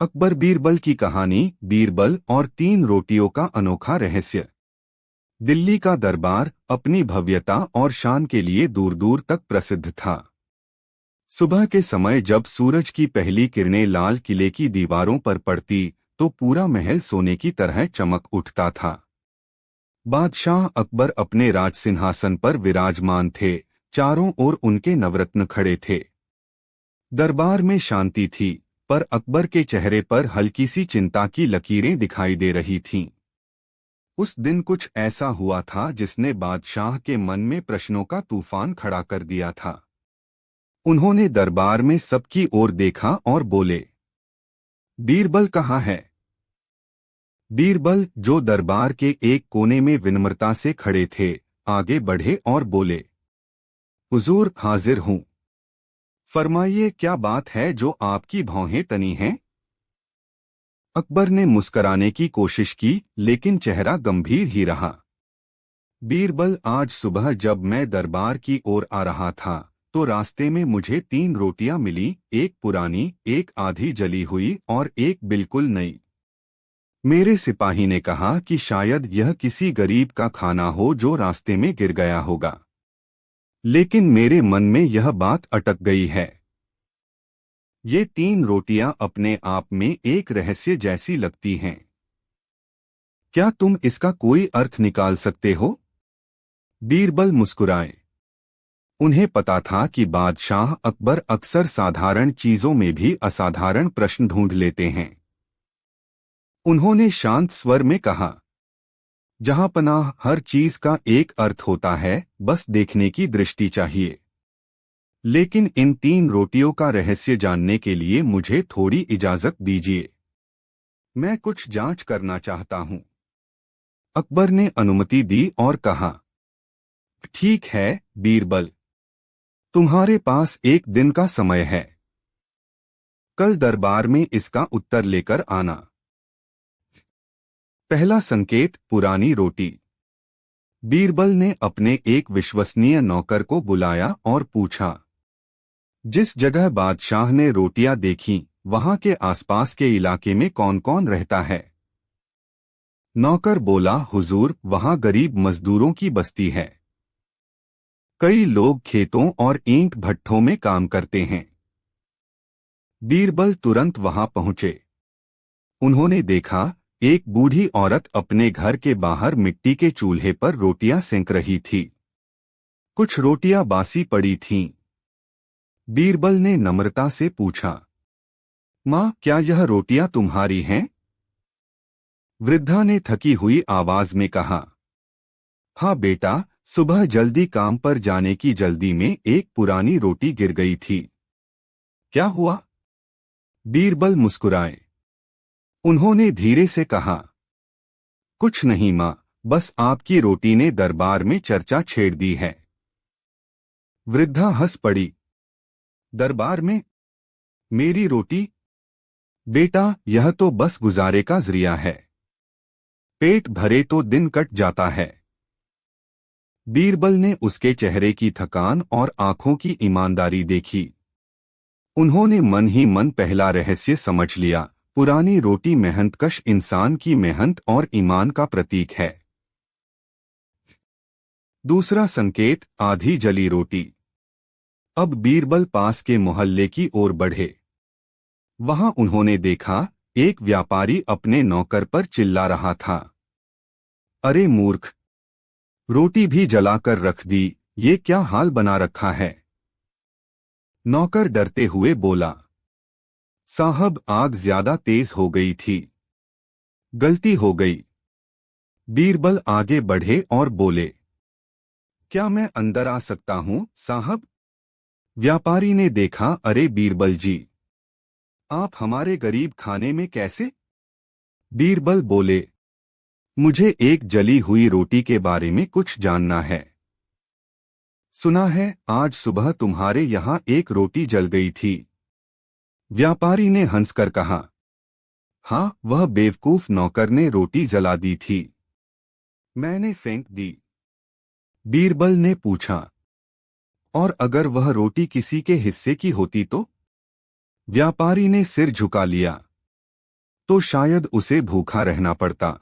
अकबर बीरबल की कहानी। बीरबल और 3 रोटियों का अनोखा रहस्य। दिल्ली का दरबार अपनी भव्यता और शान के लिए दूर दूर तक प्रसिद्ध था। सुबह के समय जब सूरज की पहली किरणें लाल किले की दीवारों पर पड़ती तो पूरा महल सोने की तरह चमक उठता था। बादशाह अकबर अपने राजसिंहासन पर विराजमान थे। चारों ओर उनके नवरत्न खड़े थे। दरबार में शांति थी, पर अकबर के चेहरे पर हल्की सी चिंता की लकीरें दिखाई दे रही थीं। उस दिन कुछ ऐसा हुआ था जिसने बादशाह के मन में प्रश्नों का तूफान खड़ा कर दिया था। उन्होंने दरबार में सबकी ओर देखा और बोले, बीरबल कहाँ है? बीरबल, जो दरबार के एक कोने में विनम्रता से खड़े थे, आगे बढ़े और बोले, हुजूर, हाजिर हूँ। फरमाइए, क्या बात है जो आपकी भौहें तनी हैं? अकबर ने मुस्कराने की कोशिश की, लेकिन चेहरा गंभीर ही रहा। बीरबल, आज सुबह जब मैं दरबार की ओर आ रहा था तो रास्ते में मुझे 3 रोटियां मिली, एक पुरानी, एक आधी जली हुई और एक बिल्कुल नई। मेरे सिपाही ने कहा कि शायद यह किसी गरीब का खाना हो जो रास्ते में गिर गया होगा, लेकिन मेरे मन में यह बात अटक गई है। ये 3 रोटियां अपने आप में एक रहस्य जैसी लगती हैं। क्या तुम इसका कोई अर्थ निकाल सकते हो? बीरबल मुस्कुराए। उन्हें पता था कि बादशाह अकबर अक्सर साधारण चीजों में भी असाधारण प्रश्न ढूंढ लेते हैं। उन्होंने शांत स्वर में कहा, जहांपनाह, हर चीज का एक अर्थ होता है, बस देखने की दृष्टि चाहिए। लेकिन इन 3 रोटियों का रहस्य जानने के लिए मुझे थोड़ी इजाजत दीजिए। मैं कुछ जांच करना चाहता हूं। अकबर ने अनुमति दी और कहा, ठीक है बीरबल, तुम्हारे पास 1 दिन का समय है। कल दरबार में इसका उत्तर लेकर आना। पहला संकेत, पुरानी रोटी। बीरबल ने अपने एक विश्वसनीय नौकर को बुलाया और पूछा, जिस जगह बादशाह ने रोटियां देखीं, वहां के आसपास के इलाके में कौन कौन रहता है? नौकर बोला, हुजूर, वहां गरीब मजदूरों की बस्ती है। कई लोग खेतों और ईंट भट्ठों में काम करते हैं। बीरबल तुरंत वहां पहुंचे। उन्होंने देखा, एक बूढ़ी औरत अपने घर के बाहर मिट्टी के चूल्हे पर रोटियां सेंक रही थी। कुछ रोटियां बासी पड़ी थीं। बीरबल ने नम्रता से पूछा, माँ, क्या यह रोटियां तुम्हारी हैं? वृद्धा ने थकी हुई आवाज में कहा, हाँ बेटा, सुबह जल्दी काम पर जाने की जल्दी में एक पुरानी रोटी गिर गई थी। क्या हुआ? बीरबल मुस्कुराए। उन्होंने धीरे से कहा, कुछ नहीं माँ, बस आपकी रोटी ने दरबार में चर्चा छेड़ दी है। वृद्धा हंस पड़ी। दरबार में मेरी रोटी? बेटा, यह तो बस गुजारे का जरिया है। पेट भरे तो दिन कट जाता है। बीरबल ने उसके चेहरे की थकान और आंखों की ईमानदारी देखी। उन्होंने मन ही मन पहला रहस्य समझ लिया, पुरानी रोटी मेहनतकश इंसान की मेहनत और ईमान का प्रतीक है। दूसरा संकेत, आधी जली रोटी। अब बीरबल पास के मोहल्ले की ओर बढ़े। वहां उन्होंने देखा, एक व्यापारी अपने नौकर पर चिल्ला रहा था, अरे मूर्ख, रोटी भी जलाकर रख दी, ये क्या हाल बना रखा है? नौकर डरते हुए बोला, साहब, आग ज्यादा तेज हो गई थी, गलती हो गई। बीरबल आगे बढ़े और बोले, क्या मैं अंदर आ सकता हूं साहब? व्यापारी ने देखा, अरे बीरबल जी, आप हमारे गरीब खाने में कैसे? बीरबल बोले, मुझे एक जली हुई रोटी के बारे में कुछ जानना है। सुना है आज सुबह तुम्हारे यहां एक रोटी जल गई थी। व्यापारी ने हंसकर कहा, हाँ, वह बेवकूफ नौकर ने रोटी जला दी थी, मैंने फेंक दी। बीरबल ने पूछा, और अगर वह रोटी किसी के हिस्से की होती तो? व्यापारी ने सिर झुका लिया। तो शायद उसे भूखा रहना पड़ता।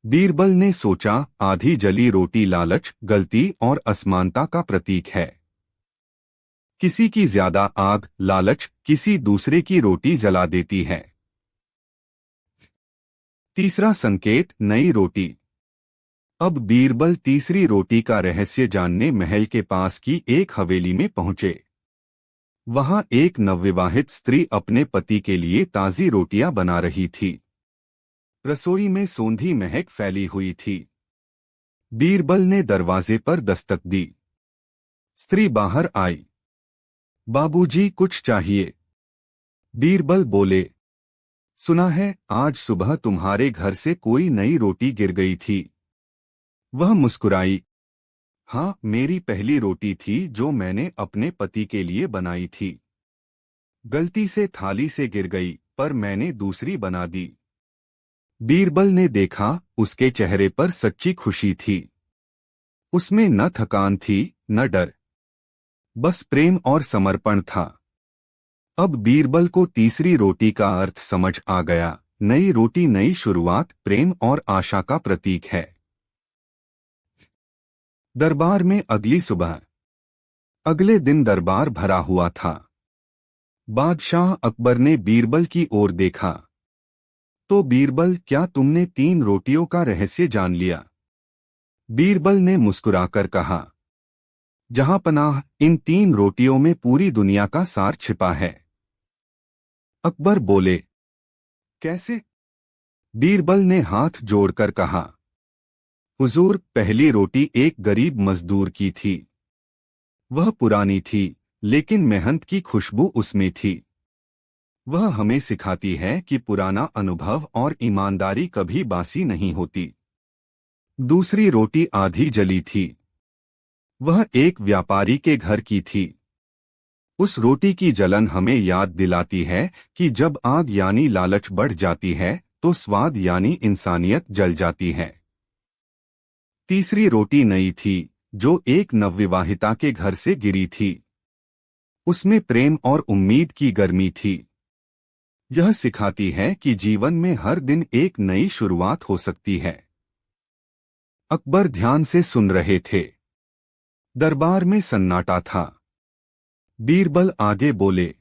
बीरबल ने सोचा, आधी जली रोटी लालच, गलती और असमानता का प्रतीक है। किसी की ज्यादा आग, लालच, किसी दूसरे की रोटी जला देती है। तीसरा संकेत, नई रोटी। अब बीरबल तीसरी रोटी का रहस्य जानने महल के पास की एक हवेली में पहुंचे। वहां एक नवविवाहित स्त्री अपने पति के लिए ताजी रोटियां बना रही थी। रसोई में सोंधी महक फैली हुई थी। बीरबल ने दरवाजे पर दस्तक दी। स्त्री बाहर आई। बाबूजी, कुछ चाहिए? बीरबल बोले, सुना है आज सुबह तुम्हारे घर से कोई नई रोटी गिर गई थी। वह मुस्कुराई। हाँ, मेरी पहली रोटी थी जो मैंने अपने पति के लिए बनाई थी। गलती से थाली से गिर गई, पर मैंने दूसरी बना दी। बीरबल ने देखा, उसके चेहरे पर सच्ची खुशी थी। उसमें न थकान थी, न डर, बस प्रेम और समर्पण था। अब बीरबल को तीसरी रोटी का अर्थ समझ आ गया। नई रोटी नई शुरुआत, प्रेम और आशा का प्रतीक है। दरबार में अगली सुबह। अगले दिन दरबार भरा हुआ था। बादशाह अकबर ने बीरबल की ओर देखा। तो बीरबल, क्या तुमने 3 रोटियों का रहस्य जान लिया? बीरबल ने मुस्कुराकर कहा, जहां पनाह, इन 3 रोटियों में पूरी दुनिया का सार छिपा है। अकबर बोले, कैसे? बीरबल ने हाथ जोड़कर कहा, हुजूर, पहली रोटी एक गरीब मजदूर की थी। वह पुरानी थी, लेकिन मेहनत की खुशबू उसमें थी। वह हमें सिखाती है कि पुराना अनुभव और ईमानदारी कभी बासी नहीं होती। दूसरी रोटी आधी जली थी। वह एक व्यापारी के घर की थी। उस रोटी की जलन हमें याद दिलाती है कि जब आग यानी लालच बढ़ जाती है तो स्वाद यानी इंसानियत जल जाती है। तीसरी रोटी नई थी, जो एक नवविवाहिता के घर से गिरी थी। उसमें प्रेम और उम्मीद की गर्मी थी। यह सिखाती है कि जीवन में हर दिन एक नई शुरुआत हो सकती है। अकबर ध्यान से सुन रहे थे। दरबार में सन्नाटा था। बीरबल आगे बोले,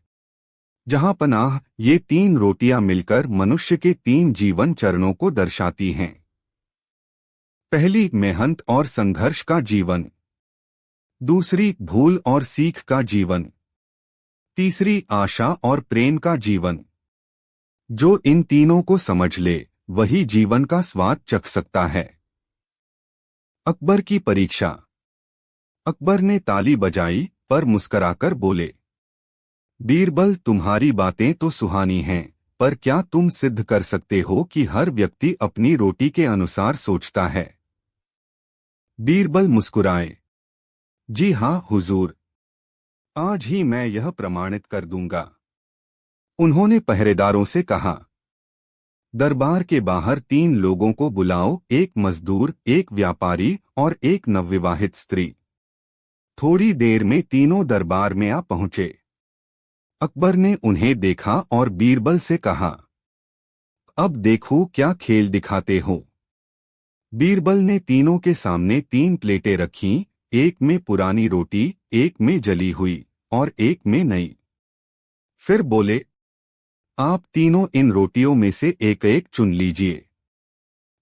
जहां पनाह, ये 3 रोटियां मिलकर मनुष्य के 3 जीवन चरणों को दर्शाती हैं। पहली, मेहनत और संघर्ष का जीवन। दूसरी, भूल और सीख का जीवन। तीसरी, आशा और प्रेम का जीवन। जो इन तीनों को समझ ले, वही जीवन का स्वाद चख सकता है। अकबर की परीक्षा। अकबर ने ताली बजाई, पर मुस्कराकर बोले, बीरबल, तुम्हारी बातें तो सुहानी हैं, पर क्या तुम सिद्ध कर सकते हो कि हर व्यक्ति अपनी रोटी के अनुसार सोचता है? बीरबल मुस्कुराए, जी हाँ हुजूर, आज ही मैं यह प्रमाणित कर दूंगा। उन्होंने पहरेदारों से कहा, दरबार के बाहर 3 लोगों को बुलाओ, एक मजदूर, एक व्यापारी और एक नवविवाहित स्त्री। थोड़ी देर में तीनों दरबार में आ पहुंचे। अकबर ने उन्हें देखा और बीरबल से कहा, अब देखो क्या खेल दिखाते हो। बीरबल ने तीनों के सामने 3 प्लेटें रखीं, एक में पुरानी रोटी, एक में जली हुई और एक में नई। फिर बोले, आप तीनों इन रोटियों में से एक एक चुन लीजिए।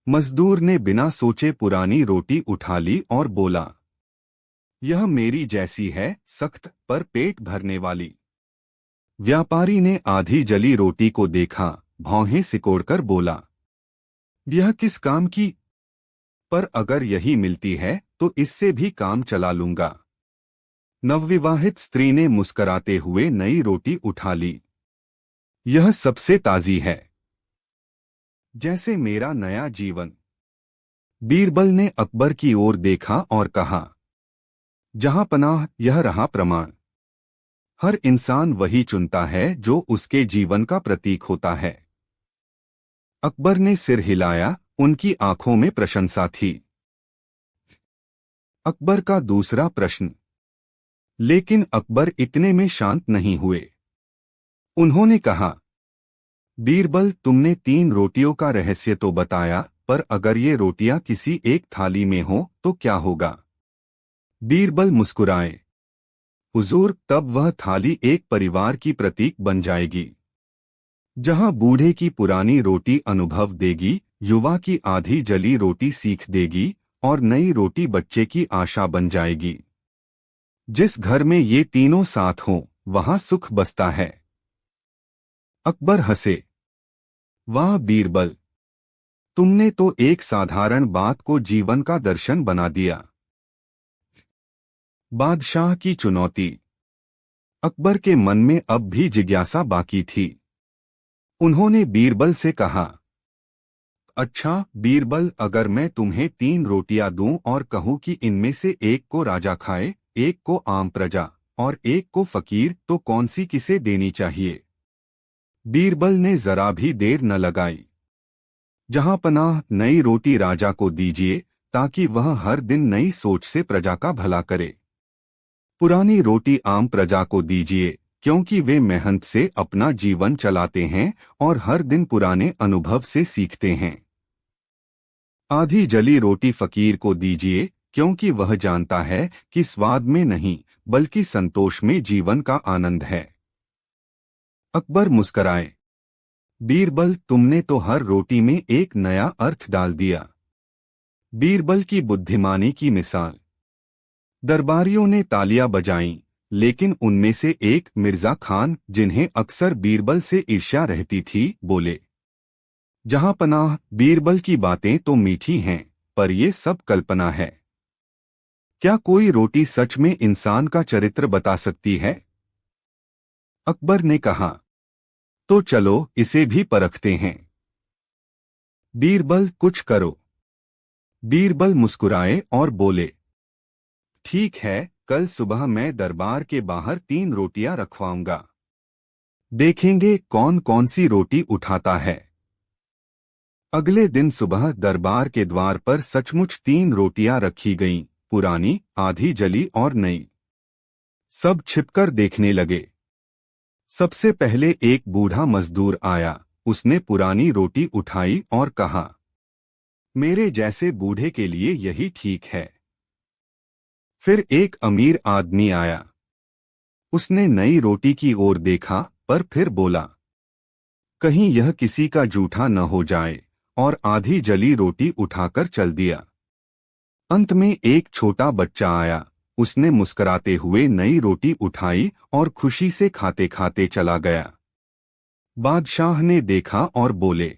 मजदूर ने बिना सोचे पुरानी रोटी उठा ली और बोला, यह मेरी जैसी है, सख्त पर पेट भरने वाली। व्यापारी ने आधी जली रोटी को देखा, भौहें सिकोड़कर बोला, यह किस काम की? पर अगर यही मिलती है तो इससे भी काम चला लूंगा। नवविवाहित स्त्री ने मुस्कराते हुए नई रोटी उठा ली। यह सबसे ताजी है, जैसे मेरा नया जीवन। बीरबल ने अकबर की ओर देखा और कहा, जहां पनाह, यह रहा प्रमाण। हर इंसान वही चुनता है जो उसके जीवन का प्रतीक होता है। अकबर ने सिर हिलाया, उनकी आंखों में प्रशंसा थी। अकबर का दूसरा प्रश्न। लेकिन अकबर इतने में शांत नहीं हुए। उन्होंने कहा, बीरबल, तुमने 3 रोटियों का रहस्य तो बताया, पर अगर ये रोटियां किसी एक थाली में हो तो क्या होगा? बीरबल मुस्कुराए। हुजूर, तब वह थाली एक परिवार की प्रतीक बन जाएगी, जहां बूढ़े की पुरानी रोटी अनुभव देगी, युवा की आधी जली रोटी सीख देगी और नई रोटी बच्चे की आशा बन जाएगी। जिस घर में ये तीनों साथ हों, वहां सुख बसता है। अकबर हंसे। वाह बीरबल, तुमने तो एक साधारण बात को जीवन का दर्शन बना दिया। बादशाह की चुनौती। अकबर के मन में अब भी जिज्ञासा बाकी थी। उन्होंने बीरबल से कहा, अच्छा बीरबल, अगर मैं तुम्हें 3 रोटियां दूं और कहूं कि इनमें से एक को राजा खाए, एक को आम प्रजा और एक को फकीर, तो कौन सी किसे देनी चाहिए? बीरबल ने जरा भी देर न लगाई। जहां पनाह, नई रोटी राजा को दीजिए, ताकि वह हर दिन नई सोच से प्रजा का भला करे। पुरानी रोटी आम प्रजा को दीजिए, क्योंकि वे मेहनत से अपना जीवन चलाते हैं और हर दिन पुराने अनुभव से सीखते हैं। आधी जली रोटी फकीर को दीजिए, क्योंकि वह जानता है कि स्वाद में नहीं, बल्कि संतोष में जीवन का आनंद है। अकबर मुस्कराए। बीरबल, तुमने तो हर रोटी में एक नया अर्थ डाल दिया। बीरबल की बुद्धिमानी की मिसाल। दरबारियों ने तालियां बजाईं, लेकिन उनमें से एक, मिर्जा खान, जिन्हें अक्सर बीरबल से ईर्ष्या रहती थी, बोले, जहां पनाह, बीरबल की बातें तो मीठी हैं, पर ये सब कल्पना है। क्या कोई रोटी सच में इंसान का चरित्र बता सकती है? अकबर ने कहा, तो चलो इसे भी परखते हैं। बीरबल, कुछ करो। बीरबल मुस्कुराए और बोले, ठीक है, कल सुबह मैं दरबार के बाहर 3 रोटियां रखवाऊंगा। देखेंगे कौन कौन सी रोटी उठाता है। अगले दिन सुबह दरबार के द्वार पर सचमुच 3 रोटियां रखी गईं, पुरानी, आधी जली और नई। सब छिपकर देखने लगे। सबसे पहले एक बूढ़ा मजदूर आया। उसने पुरानी रोटी उठाई और कहा, मेरे जैसे बूढ़े के लिए यही ठीक है। फिर एक अमीर आदमी आया। उसने नई रोटी की ओर देखा, पर फिर बोला, कहीं यह किसी का जूठा न हो जाए, और आधी जली रोटी उठाकर चल दिया। अंत में एक छोटा बच्चा आया। उसने मुस्कुराते हुए नई रोटी उठाई और खुशी से खाते खाते चला गया। बादशाह ने देखा और बोले,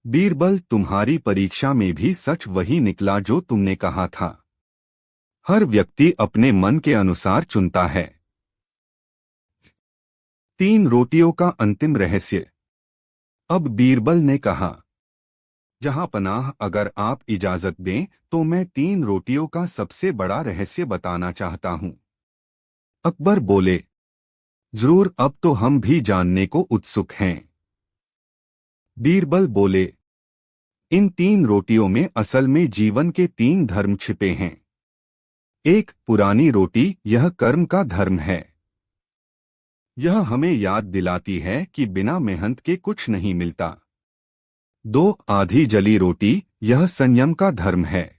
बीरबल, तुम्हारी परीक्षा में भी सच वही निकला जो तुमने कहा था। हर व्यक्ति अपने मन के अनुसार चुनता है। 3 रोटियों का अंतिम रहस्य। अब बीरबल ने कहा, जहां पनाह, अगर आप इजाजत दें तो मैं 3 रोटियों का सबसे बड़ा रहस्य बताना चाहता हूं। अकबर बोले, जरूर, अब तो हम भी जानने को उत्सुक हैं। बीरबल बोले, इन 3 रोटियों में असल में जीवन के 3 धर्म छिपे हैं। एक, पुरानी रोटी, यह कर्म का धर्म है। यह हमें याद दिलाती है कि बिना मेहनत के कुछ नहीं मिलता। 2, आधी जली रोटी, यह संयम का धर्म है।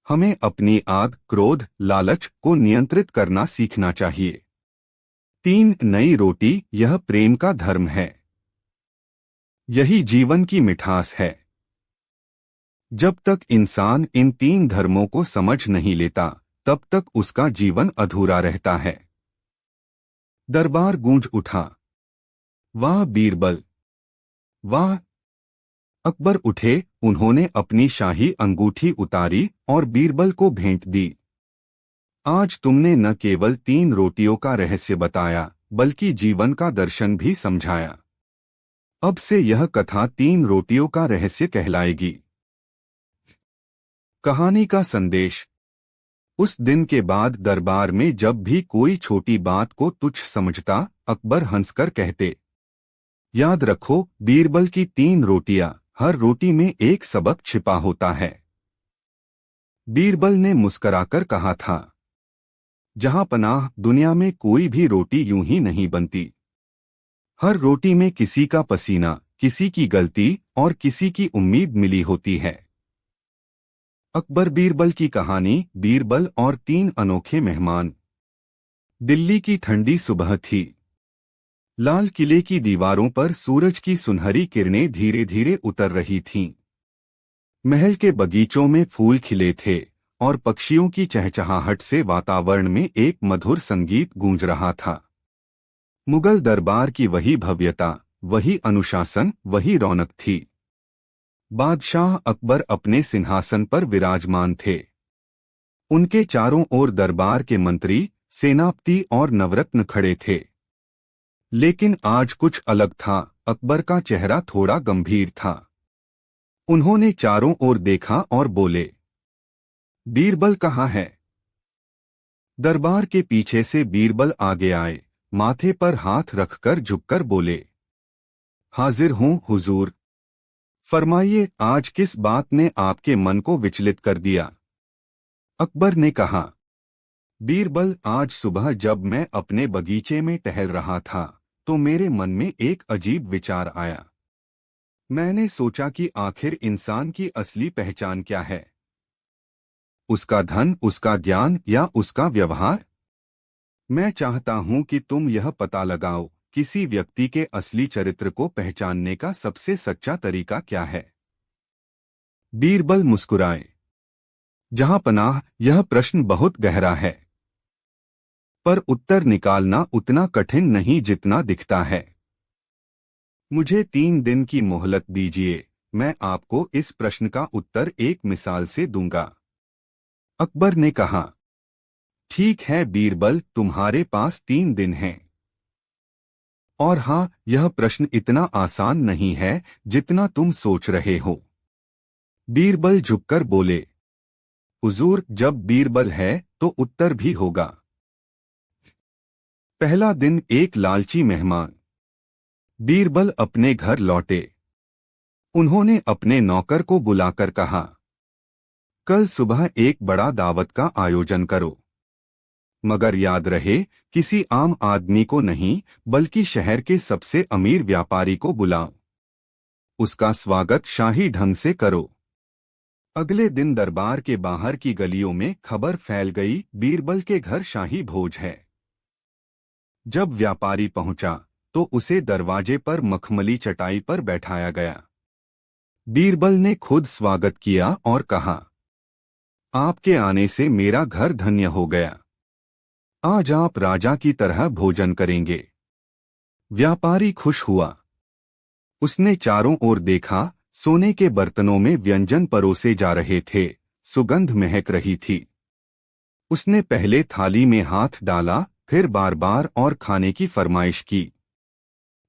हमें अपनी आग, क्रोध, लालच को नियंत्रित करना सीखना चाहिए। 3, नई रोटी, यह प्रेम का धर्म है। यही जीवन की मिठास है। जब तक इंसान इन 3 धर्मों को समझ नहीं लेता, तब तक उसका जीवन अधूरा रहता है। दरबार गूंज उठा। वाह बीरबल, वाह। अकबर उठे। उन्होंने अपनी शाही अंगूठी उतारी और बीरबल को भेंट दी। आज तुमने न केवल 3 रोटियों का रहस्य बताया, बल्कि जीवन का दर्शन भी समझाया। अब से यह कथा 3 रोटियों का रहस्य कहलाएगी। कहानी का संदेश। उस दिन के बाद दरबार में जब भी कोई छोटी बात को तुच्छ समझता, अकबर हंसकर कहते, याद रखो, बीरबल की 3 रोटियां, हर रोटी में एक सबक छिपा होता है। बीरबल ने मुस्कराकर कहा था, जहां पनाह, दुनिया में कोई भी रोटी यूं ही नहीं बनती। हर रोटी में किसी का पसीना, किसी की गलती और किसी की उम्मीद मिली होती है। अकबर बीरबल की कहानी, बीरबल और 3 अनोखे मेहमान। दिल्ली की ठंडी सुबह थी। लाल किले की दीवारों पर सूरज की सुनहरी किरणें धीरे धीरे उतर रही थीं। महल के बगीचों में फूल खिले थे और पक्षियों की चहचहाहट से वातावरण में एक मधुर संगीत गूंज रहा था। मुगल दरबार की वही भव्यता, वही अनुशासन, वही रौनक थी। बादशाह अकबर अपने सिंहासन पर विराजमान थे। उनके चारों ओर दरबार के मंत्री, सेनापति और नवरत्न खड़े थे। लेकिन आज कुछ अलग था। अकबर का चेहरा थोड़ा गंभीर था। उन्होंने चारों ओर देखा और बोले, बीरबल कहाँ है? दरबार के पीछे से बीरबल आगे आए, माथे पर हाथ रखकर झुककर बोले, हाजिर हूँ हुजूर। फरमाइए, आज किस बात ने आपके मन को विचलित कर दिया? अकबर ने कहा, बीरबल, आज सुबह जब मैं अपने बगीचे में टहल रहा था तो मेरे मन में एक अजीब विचार आया। मैंने सोचा कि आखिर इंसान की असली पहचान क्या है? उसका धन, उसका ज्ञान या उसका व्यवहार? मैं चाहता हूं कि तुम यह पता लगाओ, किसी व्यक्ति के असली चरित्र को पहचानने का सबसे सच्चा तरीका क्या है। बीरबल मुस्कुराए। जहां पनाह, यह प्रश्न बहुत गहरा है, पर उत्तर निकालना उतना कठिन नहीं जितना दिखता है। मुझे 3 दिन की मोहलत दीजिए, मैं आपको इस प्रश्न का उत्तर एक मिसाल से दूंगा। अकबर ने कहा, ठीक है बीरबल, तुम्हारे पास 3 दिन हैं। और हाँ, यह प्रश्न इतना आसान नहीं है जितना तुम सोच रहे हो। बीरबल झुककर बोले, हुजूर, जब बीरबल है तो उत्तर भी होगा। पहला दिन, एक लालची मेहमान। बीरबल अपने घर लौटे। उन्होंने अपने नौकर को बुलाकर कहा, कल सुबह एक बड़ा दावत का आयोजन करो, मगर याद रहे, किसी आम आदमी को नहीं बल्कि शहर के सबसे अमीर व्यापारी को बुलाओ। उसका स्वागत शाही ढंग से करो। अगले दिन दरबार के बाहर की गलियों में खबर फैल गई, बीरबल के घर शाही भोज है। जब व्यापारी पहुंचा तो उसे दरवाजे पर मखमली चटाई पर बैठाया गया। बीरबल ने खुद स्वागत किया और कहा, आपके आने से मेरा घर धन्य हो गया। आज आप राजा की तरह भोजन करेंगे। व्यापारी खुश हुआ। उसने चारों ओर देखा, सोने के बर्तनों में व्यंजन परोसे जा रहे थे, सुगंध महक रही थी। उसने पहले थाली में हाथ डाला, फिर बार बार और खाने की फरमाइश की।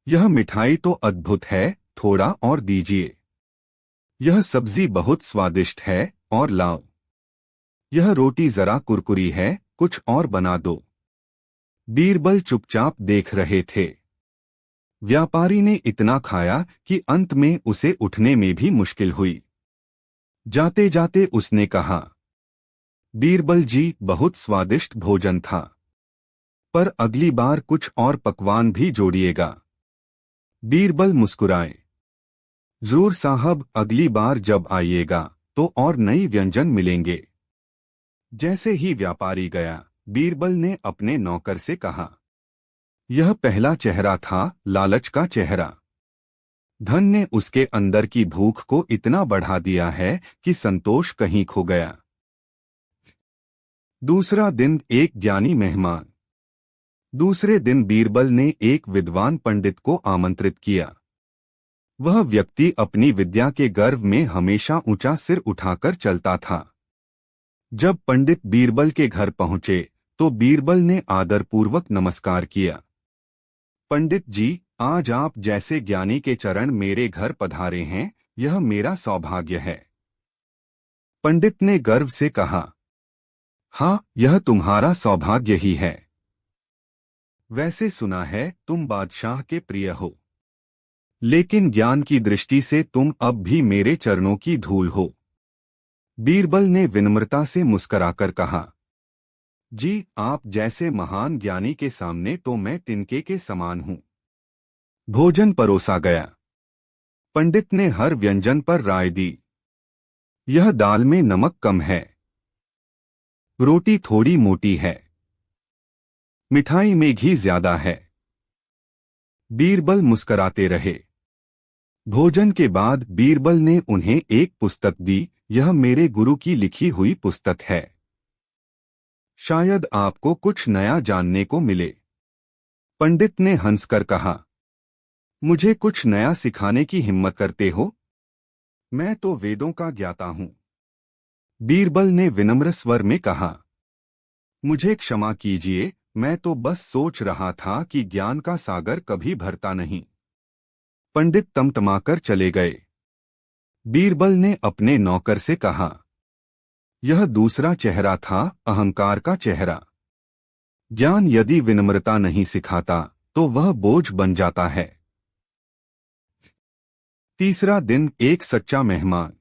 यह मिठाई तो अद्भुत है, थोड़ा और दीजिए। यह सब्जी बहुत स्वादिष्ट है, और लाओ। यह रोटी जरा कुरकुरी है, कुछ और बना दो। बीरबल चुपचाप देख रहे थे। व्यापारी ने इतना खाया कि अंत में उसे उठने में भी मुश्किल हुई। जाते जाते उसने कहा, बीरबल जी, बहुत स्वादिष्ट भोजन था, पर अगली बार कुछ और पकवान भी जोड़िएगा। बीरबल मुस्कुराए, जरूर साहब, अगली बार जब आइएगा तो और नई व्यंजन मिलेंगे। जैसे ही व्यापारी गया, बीरबल ने अपने नौकर से कहा, यह पहला चेहरा था, लालच का चेहरा। धन ने उसके अंदर की भूख को इतना बढ़ा दिया है कि संतोष कहीं खो गया। दूसरा दिन, एक ज्ञानी मेहमान। दूसरे दिन बीरबल ने एक विद्वान पंडित को आमंत्रित किया। वह व्यक्ति अपनी विद्या के गर्व में हमेशा ऊंचा सिर उठाकर चलता था। जब पंडित बीरबल के घर पहुंचे तो बीरबल ने आदरपूर्वक नमस्कार किया। पंडित जी, आज आप जैसे ज्ञानी के चरण मेरे घर पधारे हैं, यह मेरा सौभाग्य है। पंडित ने गर्व से कहा, हाँ, यह तुम्हारा सौभाग्य ही है। वैसे सुना है तुम बादशाह के प्रिय हो, लेकिन ज्ञान की दृष्टि से तुम अब भी मेरे चरणों की धूल हो। बीरबल ने विनम्रता से मुस्कराकर कहा, जी, आप जैसे महान ज्ञानी के सामने तो मैं तिनके के समान हूं। भोजन परोसा गया। पंडित ने हर व्यंजन पर राय दी। यह दाल में नमक कम है, रोटी थोड़ी मोटी है, मिठाई में घी ज्यादा है। बीरबल मुस्कराते रहे। भोजन के बाद बीरबल ने उन्हें एक पुस्तक दी। यह मेरे गुरु की लिखी हुई पुस्तक है, शायद आपको कुछ नया जानने को मिले। पंडित ने हंसकर कहा, मुझे कुछ नया सिखाने की हिम्मत करते हो? मैं तो वेदों का ज्ञाता हूं। बीरबल ने विनम्र स्वर में कहा, मुझे क्षमा कीजिए, मैं तो बस सोच रहा था कि ज्ञान का सागर कभी भरता नहीं। पंडित तमतमाकर चले गए। बीरबल ने अपने नौकर से कहा, यह दूसरा चेहरा था, अहंकार का चेहरा। ज्ञान यदि विनम्रता नहीं सिखाता तो वह बोझ बन जाता है। तीसरा दिन, एक सच्चा मेहमान।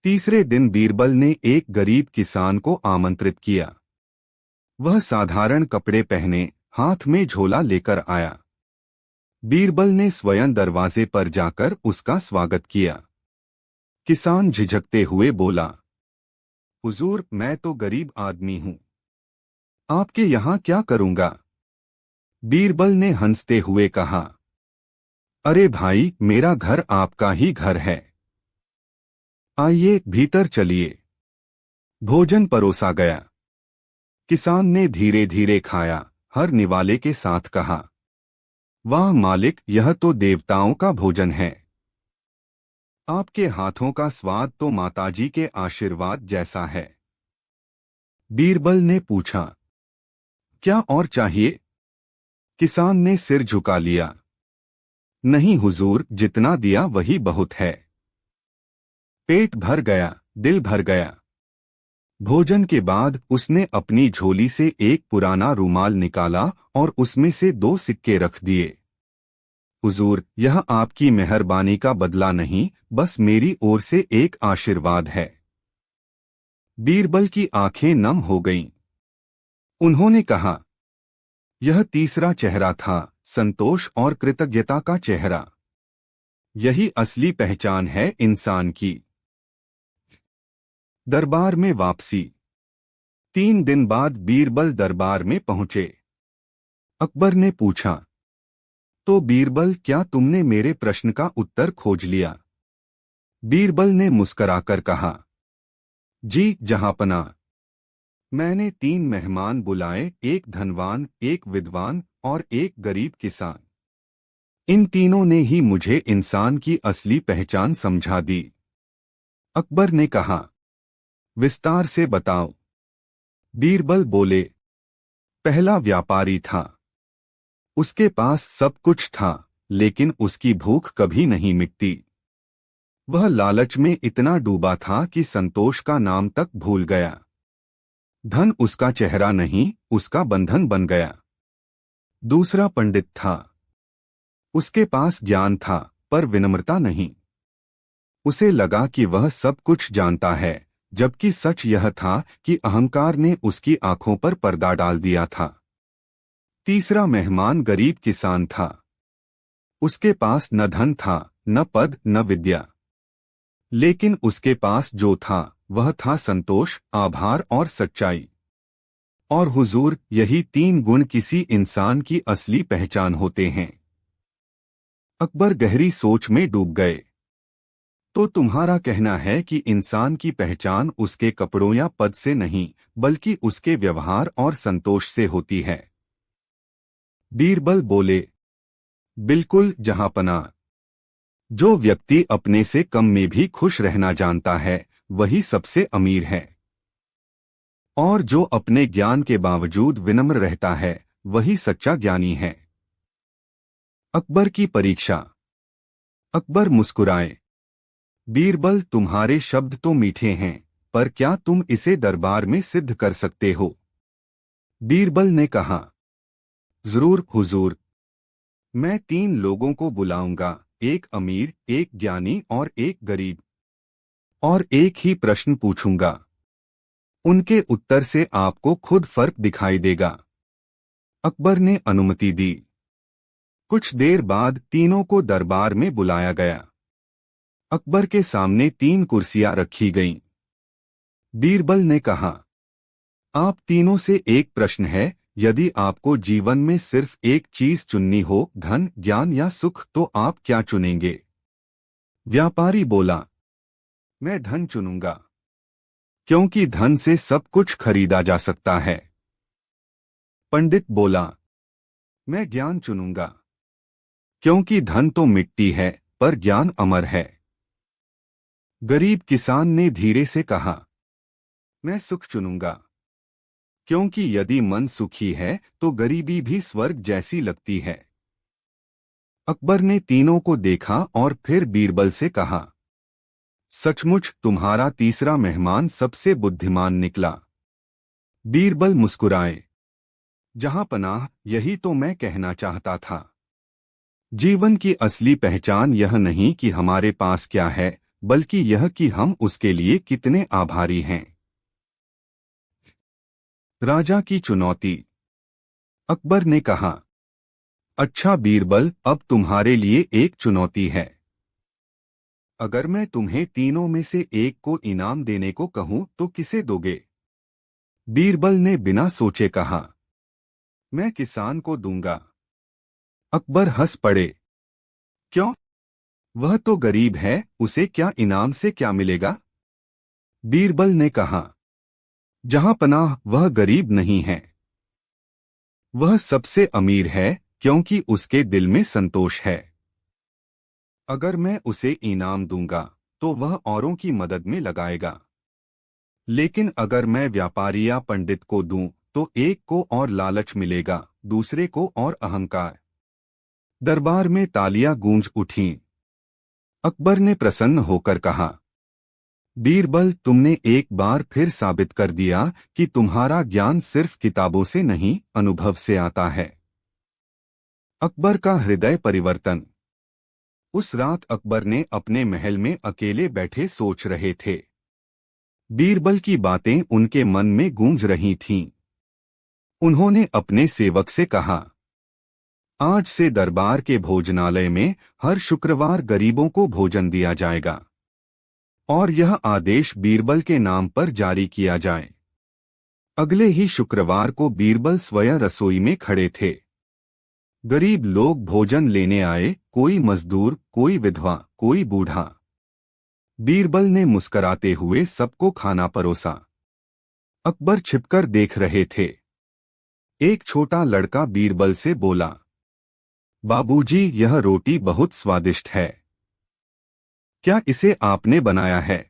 तीसरे दिन बीरबल ने एक गरीब किसान को आमंत्रित किया। वह साधारण कपड़े पहने, हाथ में झोला लेकर आया। बीरबल ने स्वयं दरवाजे पर जाकर उसका स्वागत किया। किसान झिझकते हुए बोला, हुजूर, मैं तो गरीब आदमी हूं, आपके यहां क्या करूंगा? बीरबल ने हंसते हुए कहा, अरे भाई, मेरा घर आपका ही घर है, आइए भीतर चलिए। भोजन परोसा गया। किसान ने धीरे धीरे खाया, हर निवाले के साथ कहा, वाह मालिक, यह तो देवताओं का भोजन है। आपके हाथों का स्वाद तो माताजी के आशीर्वाद जैसा है। बीरबल ने पूछा, क्या और चाहिए? किसान ने सिर झुका लिया, नहीं हुजूर, जितना दिया वही बहुत है। पेट भर गया, दिल भर गया। भोजन के बाद उसने अपनी झोली से एक पुराना रूमाल निकाला और उसमें से 2 सिक्के रख दिए। हुजूर, यह आपकी मेहरबानी का बदला नहीं, बस मेरी ओर से एक आशीर्वाद है। बीरबल की आंखें नम हो गईं। उन्होंने कहा, यह तीसरा चेहरा था, संतोष और कृतज्ञता का चेहरा। यही असली पहचान है इंसान की। दरबार में वापसी। 3 दिन बाद बीरबल दरबार में पहुंचे। अकबर ने पूछा, तो बीरबल, क्या तुमने मेरे प्रश्न का उत्तर खोज लिया? बीरबल ने मुस्कराकर कहा, जी जहांपना, मैंने 3 मेहमान बुलाए, एक धनवान, एक विद्वान और एक गरीब किसान। इन तीनों ने ही मुझे इंसान की असली पहचान समझा दी। अकबर ने कहा, विस्तार से बताओ। बीरबल बोले, पहला व्यापारी था। उसके पास सब कुछ था, लेकिन उसकी भूख कभी नहीं मिटती। वह लालच में इतना डूबा था कि संतोष का नाम तक भूल गया। धन उसका चेहरा नहीं, उसका बंधन बन गया। दूसरा पंडित था। उसके पास ज्ञान था, पर विनम्रता नहीं। उसे लगा कि वह सब कुछ जानता है, जबकि सच यह था कि अहंकार ने उसकी आंखों पर पर्दा डाल दिया था। तीसरा मेहमान गरीब किसान था। उसके पास न धन था, न पद, न विद्या। लेकिन उसके पास जो था वह था संतोष, आभार और सच्चाई। और हुजूर, यही 3 गुण किसी इंसान की असली पहचान होते हैं। अकबर गहरी सोच में डूब गए। तो तुम्हारा कहना है कि इंसान की पहचान उसके कपड़ों या पद से नहीं, बल्कि उसके व्यवहार और संतोष से होती है? बीरबल बोले, बिल्कुल जहांपना। जो व्यक्ति अपने से कम में भी खुश रहना जानता है, वही सबसे अमीर है। और जो अपने ज्ञान के बावजूद विनम्र रहता है, वही सच्चा ज्ञानी है। अकबर की परीक्षा। अकबर मुस्कुराए। बीरबल, तुम्हारे शब्द तो मीठे हैं, पर क्या तुम इसे दरबार में सिद्ध कर सकते हो? बीरबल ने कहा, जरूर हुजूर। मैं 3 लोगों को बुलाऊंगा, एक अमीर, एक ज्ञानी और एक गरीब, और एक ही प्रश्न पूछूंगा। उनके उत्तर से आपको खुद फर्क दिखाई देगा। अकबर ने अनुमति दी। कुछ देर बाद तीनों को दरबार में बुलाया गया। अकबर के सामने 3 कुर्सियां रखी गईं। बीरबल ने कहा, आप तीनों से एक प्रश्न है, यदि आपको जीवन में सिर्फ एक चीज चुननी हो, धन, ज्ञान या सुख, तो आप क्या चुनेंगे? व्यापारी बोला, मैं धन चुनूंगा, क्योंकि धन से सब कुछ खरीदा जा सकता है। पंडित बोला, मैं ज्ञान चुनूंगा, क्योंकि धन तो मिट्टी है पर ज्ञान अमर है। गरीब किसान ने धीरे से कहा, मैं सुख चुनूंगा, क्योंकि यदि मन सुखी है तो गरीबी भी स्वर्ग जैसी लगती है। अकबर ने तीनों को देखा और फिर बीरबल से कहा, सचमुच तुम्हारा तीसरा मेहमान सबसे बुद्धिमान निकला। बीरबल मुस्कुराए, जहां पनाह, यही तो मैं कहना चाहता था। जीवन की असली पहचान यह नहीं कि हमारे पास क्या है, बल्कि यह कि हम उसके लिए कितने आभारी हैं। राजा की चुनौती। अकबर ने कहा, अच्छा बीरबल, अब तुम्हारे लिए एक चुनौती है। अगर मैं तुम्हें तीनों में से एक को इनाम देने को कहूं तो किसे दोगे? बीरबल ने बिना सोचे कहा, मैं किसान को दूंगा। अकबर हंस पड़े, क्यों? वह तो गरीब है, उसे क्या इनाम से क्या मिलेगा? बीरबल ने कहा, जहां पनाह, वह गरीब नहीं है, वह सबसे अमीर है, क्योंकि उसके दिल में संतोष है। अगर मैं उसे इनाम दूंगा तो वह औरों की मदद में लगाएगा, लेकिन अगर मैं व्यापारी या पंडित को दूं तो एक को और लालच मिलेगा, दूसरे को और अहंकार। दरबार में तालियां गूंज उठीं। अकबर ने प्रसन्न होकर कहा, बीरबल, तुमने एक बार फिर साबित कर दिया कि तुम्हारा ज्ञान सिर्फ किताबों से नहीं, अनुभव से आता है। अकबर का हृदय परिवर्तन। उस रात अकबर ने अपने महल में अकेले बैठे सोच रहे थे। बीरबल की बातें उनके मन में गूंज रही थीं। उन्होंने अपने सेवक से कहा, आज से दरबार के भोजनालय में हर शुक्रवार गरीबों को भोजन दिया जाएगा, और यह आदेश बीरबल के नाम पर जारी किया जाए। अगले ही शुक्रवार को बीरबल स्वयं रसोई में खड़े थे। गरीब लोग भोजन लेने आए, कोई मजदूर, कोई विधवा, कोई बूढ़ा। बीरबल ने मुस्कराते हुए सबको खाना परोसा। अकबर छिपकर देख रहे थे। एक छोटा लड़का बीरबल से बोला, बाबूजी, यह रोटी बहुत स्वादिष्ट है, क्या इसे आपने बनाया है?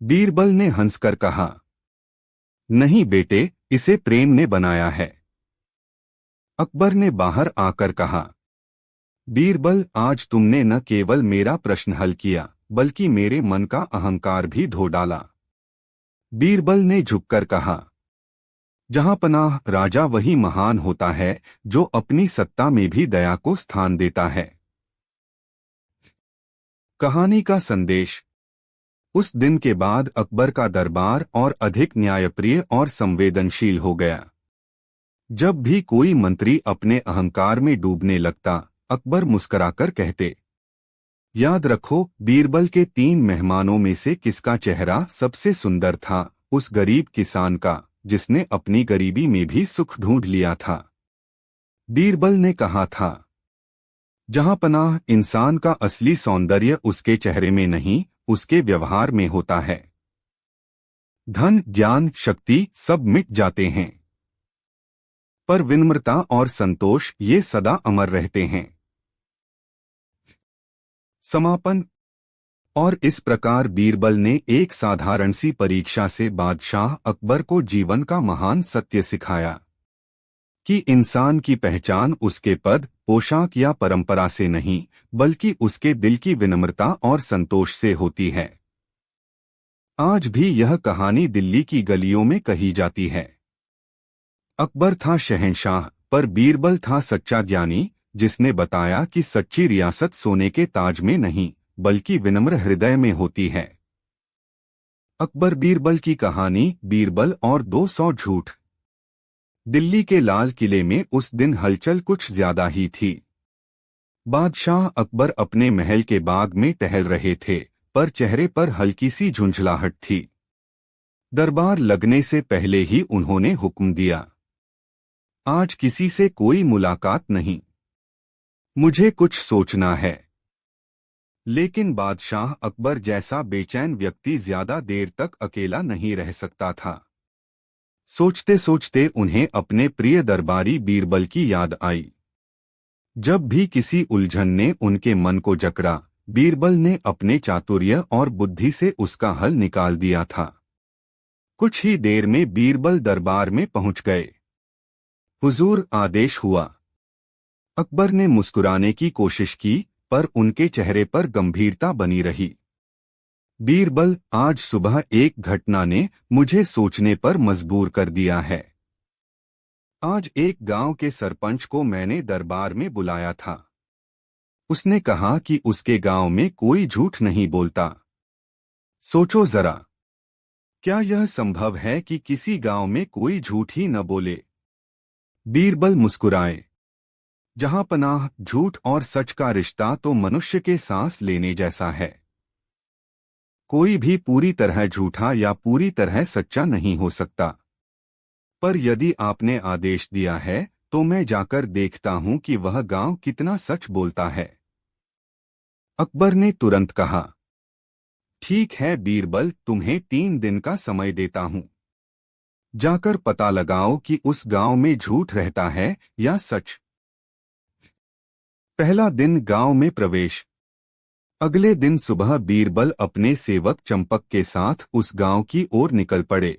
बीरबल ने हंसकर कहा, नहीं बेटे, इसे प्रेम ने बनाया है। अकबर ने बाहर आकर कहा, बीरबल, आज तुमने न केवल मेरा प्रश्न हल किया, बल्कि मेरे मन का अहंकार भी धो डाला। बीरबल ने झुककर कहा, जहां पनाह, राजा वही महान होता है जो अपनी सत्ता में भी दया को स्थान देता है। कहानी का संदेश। उस दिन के बाद अकबर का दरबार और अधिक न्यायप्रिय और संवेदनशील हो गया। जब भी कोई मंत्री अपने अहंकार में डूबने लगता, अकबर मुस्कुराकर कहते, याद रखो, बीरबल के 3 मेहमानों में से किसका चेहरा सबसे सुंदर था? उस गरीब किसान का, जिसने अपनी गरीबी में भी सुख ढूंढ लिया था। बीरबल ने कहा था, जहां पनाह, इंसान का असली सौंदर्य उसके चेहरे में नहीं, उसके व्यवहार में होता है। धन, ज्ञान, शक्ति सब मिट जाते हैं, पर विनम्रता और संतोष ये सदा अमर रहते हैं। समापन। और इस प्रकार बीरबल ने एक साधारण सी परीक्षा से बादशाह अकबर को जीवन का महान सत्य सिखाया कि इंसान की पहचान उसके पद, पोशाक या परंपरा से नहीं, बल्कि उसके दिल की विनम्रता और संतोष से होती है। आज भी यह कहानी दिल्ली की गलियों में कही जाती है। अकबर था शहंशाह, पर बीरबल था सच्चा ज्ञानी, जिसने बताया कि सच्ची रियासत सोने के ताज में नहीं, बल्कि विनम्र हृदय में होती है। अकबर बीरबल की कहानी, बीरबल और 200 झूठ। दिल्ली के लाल किले में उस दिन हलचल कुछ ज्यादा ही थी। बादशाह अकबर अपने महल के बाग में टहल रहे थे, पर चेहरे पर हल्की सी झुंझलाहट थी। दरबार लगने से पहले ही उन्होंने हुक्म दिया, आज किसी से कोई मुलाकात नहीं, मुझे कुछ सोचना है। लेकिन बादशाह अकबर जैसा बेचैन व्यक्ति ज्यादा देर तक अकेला नहीं रह सकता था। सोचते सोचते उन्हें अपने प्रिय दरबारी बीरबल की याद आई। जब भी किसी उलझन ने उनके मन को जकड़ा, बीरबल ने अपने चातुर्य और बुद्धि से उसका हल निकाल दिया था। कुछ ही देर में बीरबल दरबार में पहुंच गए। हुजूर, आदेश हुआ। अकबर ने मुस्कुराने की कोशिश की, पर उनके चेहरे पर गंभीरता बनी रही। बीरबल, आज सुबह एक घटना ने मुझे सोचने पर मजबूर कर दिया है। आज एक गांव के सरपंच को मैंने दरबार में बुलाया था। उसने कहा कि उसके गांव में कोई झूठ नहीं बोलता। सोचो जरा, क्या यह संभव है कि किसी गांव में कोई झूठ ही न बोले? बीरबल मुस्कुराए। जहां पनाह झूठ और सच का रिश्ता तो मनुष्य के सांस लेने जैसा है। कोई भी पूरी तरह झूठा या पूरी तरह सच्चा नहीं हो सकता। पर यदि आपने आदेश दिया है तो मैं जाकर देखता हूं कि वह गांव कितना सच बोलता है। अकबर ने तुरंत कहा, ठीक है बीरबल, तुम्हें 3 दिन का समय देता हूं। जाकर पता लगाओ कि उस गांव में झूठ रहता है या सच। पहला दिन गांव में प्रवेश। अगले दिन सुबह बीरबल अपने सेवक चंपक के साथ उस गांव की ओर निकल पड़े।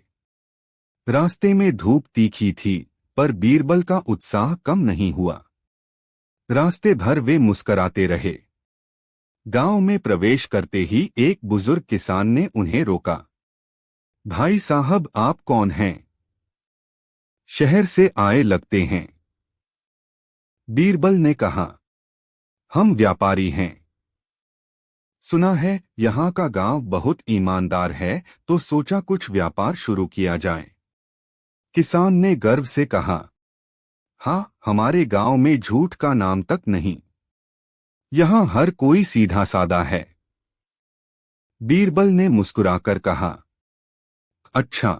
रास्ते में धूप तीखी थी, पर बीरबल का उत्साह कम नहीं हुआ। रास्ते भर वे मुस्कराते रहे। गांव में प्रवेश करते ही एक बुजुर्ग किसान ने उन्हें रोका। भाई साहब, आप कौन हैं? शहर से आए लगते हैं। बीरबल ने कहा, हम व्यापारी हैं। सुना है यहाँ का गांव बहुत ईमानदार है, तो सोचा कुछ व्यापार शुरू किया जाए। किसान ने गर्व से कहा, हाँ, हमारे गांव में झूठ का नाम तक नहीं। यहाँ हर कोई सीधा सादा है। बीरबल ने मुस्कुराकर कहा, अच्छा,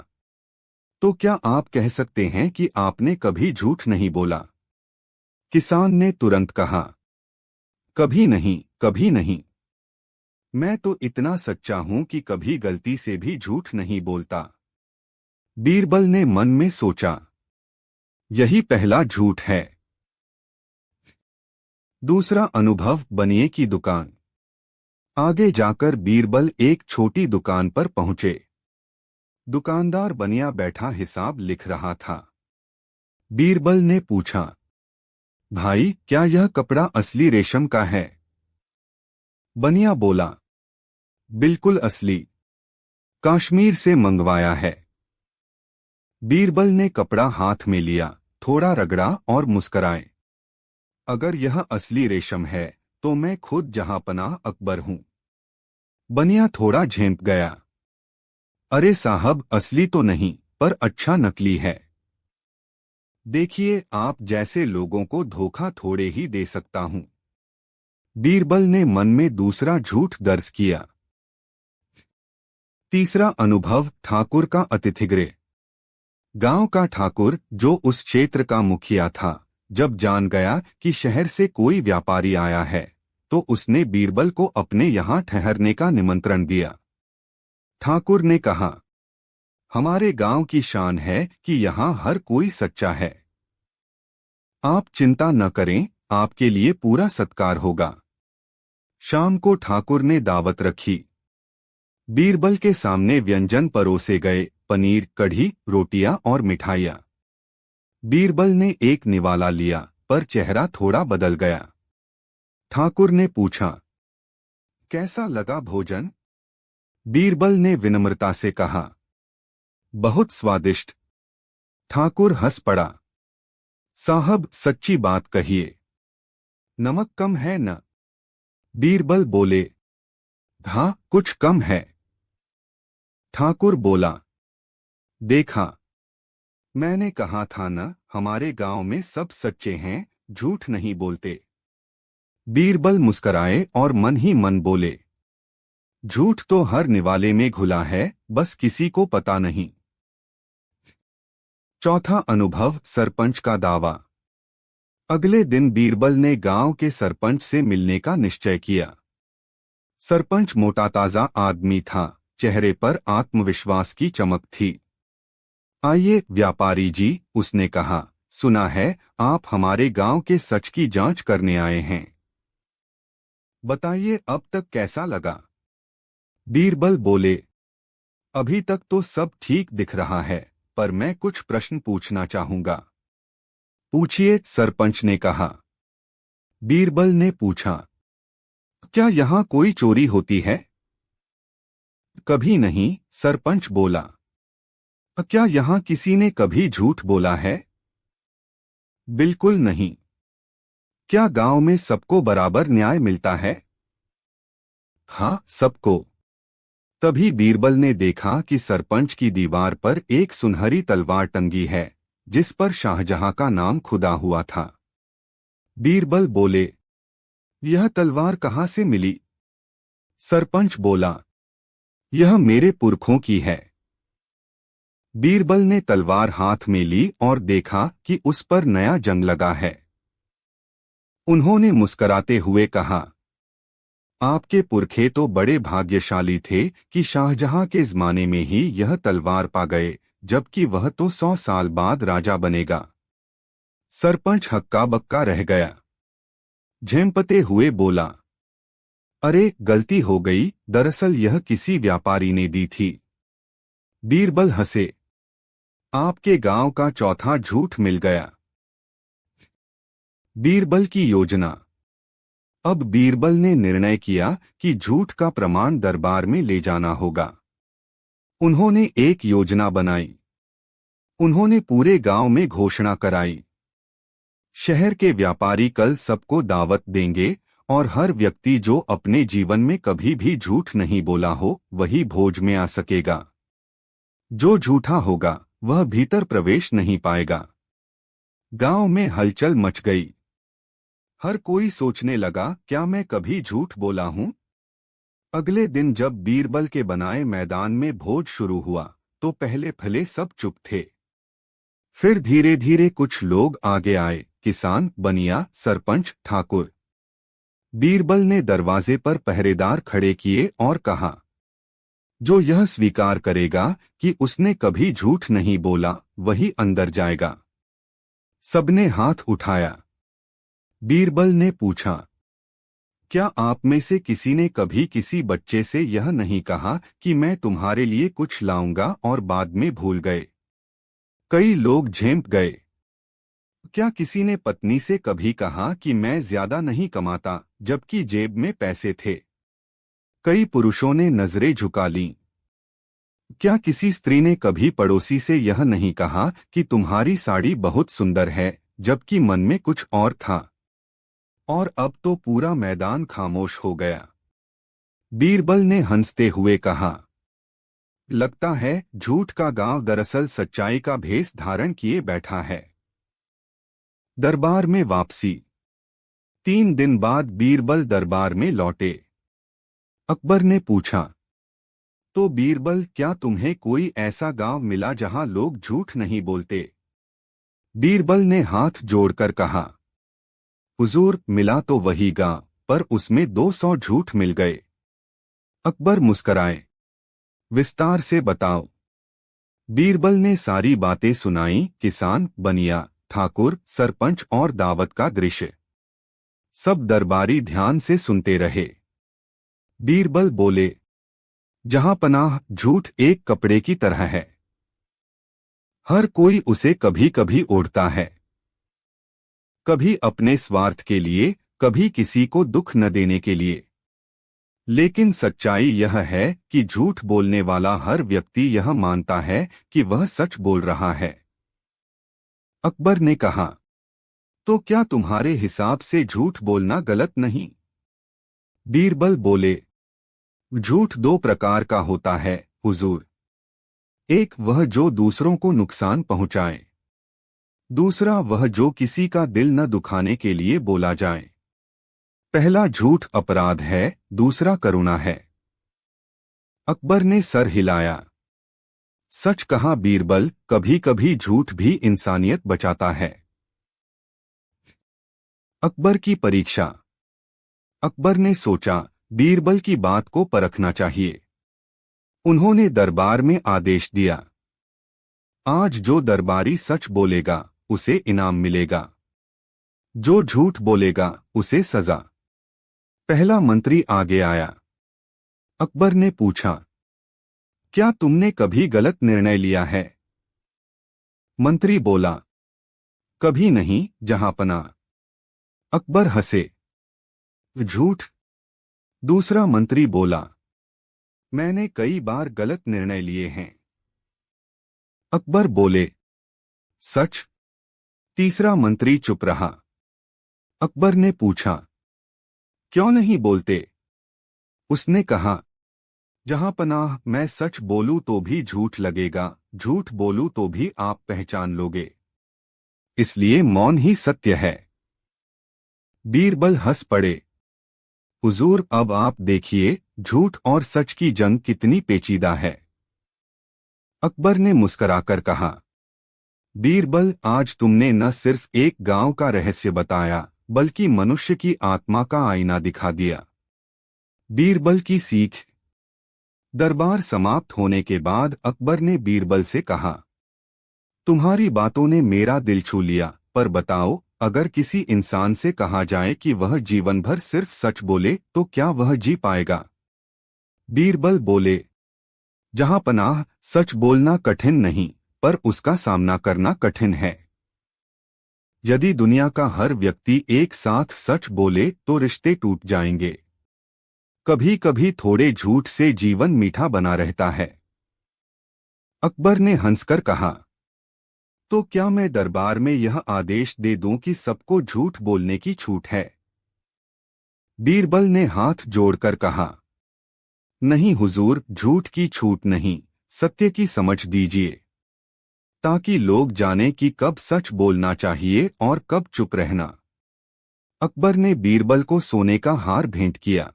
तो क्या आप कह सकते हैं कि आपने कभी झूठ नहीं बोला? किसान ने तुरंत कहा, कभी नहीं, कभी नहीं। मैं तो इतना सच्चा हूं कि कभी गलती से भी झूठ नहीं बोलता। बीरबल ने मन में सोचा, यही पहला झूठ है। दूसरा अनुभव, बनिए की दुकान। आगे जाकर बीरबल एक छोटी दुकान पर पहुंचे। दुकानदार बनिया बैठा हिसाब लिख रहा था। बीरबल ने पूछा, भाई, क्या यह कपड़ा असली रेशम का है? बनिया बोला, बिल्कुल असली, कश्मीर से मंगवाया है। बीरबल ने कपड़ा हाथ में लिया, थोड़ा रगड़ा और मुस्कराए। अगर यह असली रेशम है तो मैं खुद जहांपनाह अकबर हूं। बनिया थोड़ा झेंप गया। अरे साहब, असली तो नहीं, पर अच्छा नकली है। देखिए, आप जैसे लोगों को धोखा थोड़े ही दे सकता हूं। बीरबल ने मन में दूसरा झूठ दर्ज किया। तीसरा अनुभव, ठाकुर का अतिथिगृह। गांव का ठाकुर, जो उस क्षेत्र का मुखिया था, जब जान गया कि शहर से कोई व्यापारी आया है, तो उसने बीरबल को अपने यहां ठहरने का निमंत्रण दिया। ठाकुर ने कहा, हमारे गांव की शान है कि यहां हर कोई सच्चा है। आप चिंता न करें, आपके लिए पूरा सत्कार होगा। शाम को ठाकुर ने दावत रखी। बीरबल के सामने व्यंजन परोसे गए, पनीर, कढ़ी, रोटियां और मिठाइयां। बीरबल ने एक निवाला लिया, पर चेहरा थोड़ा बदल गया। ठाकुर ने पूछा, कैसा लगा भोजन? बीरबल ने विनम्रता से कहा, बहुत स्वादिष्ट। ठाकुर हंस पड़ा। साहब, सच्ची बात कहिए, नमक कम है न? बीरबल बोले, हाँ, कुछ कम है। ठाकुर बोला, देखा, मैंने कहा था न, हमारे गांव में सब सच्चे हैं, झूठ नहीं बोलते। बीरबल मुस्कराए और मन ही मन बोले, झूठ तो हर निवाले में घुला है, बस किसी को पता नहीं। चौथा अनुभव, सरपंच का दावा। अगले दिन बीरबल ने गांव के सरपंच से मिलने का निश्चय किया। सरपंच मोटा ताजा आदमी था, चेहरे पर आत्मविश्वास की चमक थी। आइए व्यापारी जी, उसने कहा, सुना है आप हमारे गांव के सच की जांच करने आए हैं। बताइए अब तक कैसा लगा? बीरबल बोले, अभी तक तो सब ठीक दिख रहा है, पर मैं कुछ प्रश्न पूछना चाहूंगा। पूछिए, सरपंच ने कहा। बीरबल ने पूछा, क्या यहाँ कोई चोरी होती है? कभी नहीं, सरपंच बोला। क्या यहाँ किसी ने कभी झूठ बोला है? बिल्कुल नहीं। क्या गांव में सबको बराबर न्याय मिलता है? हाँ, सबको। तभी बीरबल ने देखा कि सरपंच की दीवार पर एक सुनहरी तलवार टंगी है, जिस पर शाहजहां का नाम खुदा हुआ था। बीरबल बोले, यह तलवार कहाँ से मिली? सरपंच बोला, यह मेरे पुरखों की है। बीरबल ने तलवार हाथ में ली और देखा कि उस पर नया जंग लगा है। उन्होंने मुस्कराते हुए कहा, आपके पुरखे तो बड़े भाग्यशाली थे कि शाहजहां के ज़माने में ही यह तलवार पा गए, जबकि वह तो 100 साल बाद राजा बनेगा। सरपंच हक्का बक्का रह गया। झेंपते हुए बोला, अरे गलती हो गई, दरअसल यह किसी व्यापारी ने दी थी। बीरबल हंसे, आपके गांव का चौथा झूठ मिल गया। बीरबल की योजना। अब बीरबल ने निर्णय किया कि झूठ का प्रमाण दरबार में ले जाना होगा। उन्होंने एक योजना बनाई। उन्होंने पूरे गांव में घोषणा कराई, शहर के व्यापारी कल सबको दावत देंगे और हर व्यक्ति जो अपने जीवन में कभी भी झूठ नहीं बोला हो, वही भोज में आ सकेगा। जो झूठा होगा वह भीतर प्रवेश नहीं पाएगा। गांव में हलचल मच गई। हर कोई सोचने लगा, क्या मैं कभी झूठ बोला हूं? अगले दिन जब बीरबल के बनाए मैदान में भोज शुरू हुआ, तो पहले भले सब चुप थे। फिर धीरे धीरे कुछ लोग आगे आए, किसान, बनिया, सरपंच, ठाकुर। बीरबल ने दरवाजे पर पहरेदार खड़े किए और कहा, जो यह स्वीकार करेगा कि उसने कभी झूठ नहीं बोला, वही अंदर जाएगा। सबने हाथ उठाया। बीरबल ने पूछा, क्या आप में से किसी ने कभी किसी बच्चे से यह नहीं कहा कि मैं तुम्हारे लिए कुछ लाऊंगा और बाद में भूल गए? कई लोग झेंप गए। क्या किसी ने पत्नी से कभी कहा कि मैं ज्यादा नहीं कमाता, जबकि जेब में पैसे थे? कई पुरुषों ने नजरें झुका लीं। क्या किसी स्त्री ने कभी पड़ोसी से यह नहीं कहा कि तुम्हारी साड़ी बहुत सुंदर है, जबकि मन में कुछ और था? और अब तो पूरा मैदान खामोश हो गया। बीरबल ने हंसते हुए कहा, लगता है झूठ का गांव दरअसल सच्चाई का भेष धारण किए बैठा है। दरबार में वापसी। 3 दिन बाद बीरबल दरबार में लौटे। अकबर ने पूछा, तो बीरबल, क्या तुम्हें कोई ऐसा गांव मिला जहां लोग झूठ नहीं बोलते? बीरबल ने हाथ जोड़कर कहा, हुजूर, मिला तो वही गांव, पर उसमें 200 झूठ मिल गए। अकबर मुस्कराए, विस्तार से बताओ। बीरबल ने सारी बातें सुनाई, किसान, बनिया, ठाकुर, सरपंच और दावत का दृश्य। सब दरबारी ध्यान से सुनते रहे। बीरबल बोले, जहां पनाह झूठ एक कपड़े की तरह है। हर कोई उसे कभी कभी ओढ़ता है, कभी अपने स्वार्थ के लिए, कभी किसी को दुख न देने के लिए। लेकिन सच्चाई यह है कि झूठ बोलने वाला हर व्यक्ति यह मानता है कि वह सच बोल रहा है। अकबर ने कहा, तो क्या तुम्हारे हिसाब से झूठ बोलना गलत नहीं? बीरबल बोले, झूठ 2 प्रकार का होता है, हुजूर। एक वह जो दूसरों को नुकसान पहुंचाए, दूसरा वह जो किसी का दिल न दुखाने के लिए बोला जाए। पहला झूठ अपराध है, दूसरा करुणा है। अकबर ने सर हिलाया। सच कहा बीरबल, कभी कभी झूठ भी इंसानियत बचाता है। अकबर की परीक्षा। अकबर ने सोचा, बीरबल की बात को परखना चाहिए। उन्होंने दरबार में आदेश दिया, आज जो दरबारी सच बोलेगा उसे इनाम मिलेगा, जो झूठ बोलेगा उसे सजा। पहला मंत्री आगे आया। अकबर ने पूछा, क्या तुमने कभी गलत निर्णय लिया है? मंत्री बोला, कभी नहीं जहांपना। अकबर हंसे। झूठ? दूसरा मंत्री बोला, मैंने कई बार गलत निर्णय लिए हैं। अकबर बोले, सच? तीसरा मंत्री चुप रहा। अकबर ने पूछा, क्यों नहीं बोलते? उसने कहा, जहांपनाह, मैं सच बोलूं तो भी झूठ लगेगा, झूठ बोलूं तो भी आप पहचान लोगे, इसलिए मौन ही सत्य है। बीरबल हंस पड़े। हुजूर, अब आप देखिए झूठ और सच की जंग कितनी पेचीदा है। अकबर ने मुस्कराकर कहा, बीरबल, आज तुमने न सिर्फ एक गांव का रहस्य बताया बल्कि मनुष्य की आत्मा का आईना दिखा दिया। बीरबल की सीख। दरबार समाप्त होने के बाद अकबर ने बीरबल से कहा, तुम्हारी बातों ने मेरा दिल छू लिया, पर बताओ, अगर किसी इंसान से कहा जाए कि वह जीवन भर सिर्फ सच बोले तो क्या वह जी पाएगा? बीरबल बोले, जहांपनाह, सच बोलना कठिन नहीं, पर उसका सामना करना कठिन है। यदि दुनिया का हर व्यक्ति एक साथ सच बोले तो रिश्ते टूट जाएंगे। कभी कभी थोड़े झूठ से जीवन मीठा बना रहता है। अकबर ने हंसकर कहा, तो क्या मैं दरबार में यह आदेश दे दूं कि सबको झूठ बोलने की छूट है? बीरबल ने हाथ जोड़कर कहा, नहीं हुजूर, झूठ की छूट नहीं, सत्य की समझ दीजिए, ताकि लोग जाने कि कब सच बोलना चाहिए और कब चुप रहना। अकबर ने बीरबल को सोने का हार भेंट किया।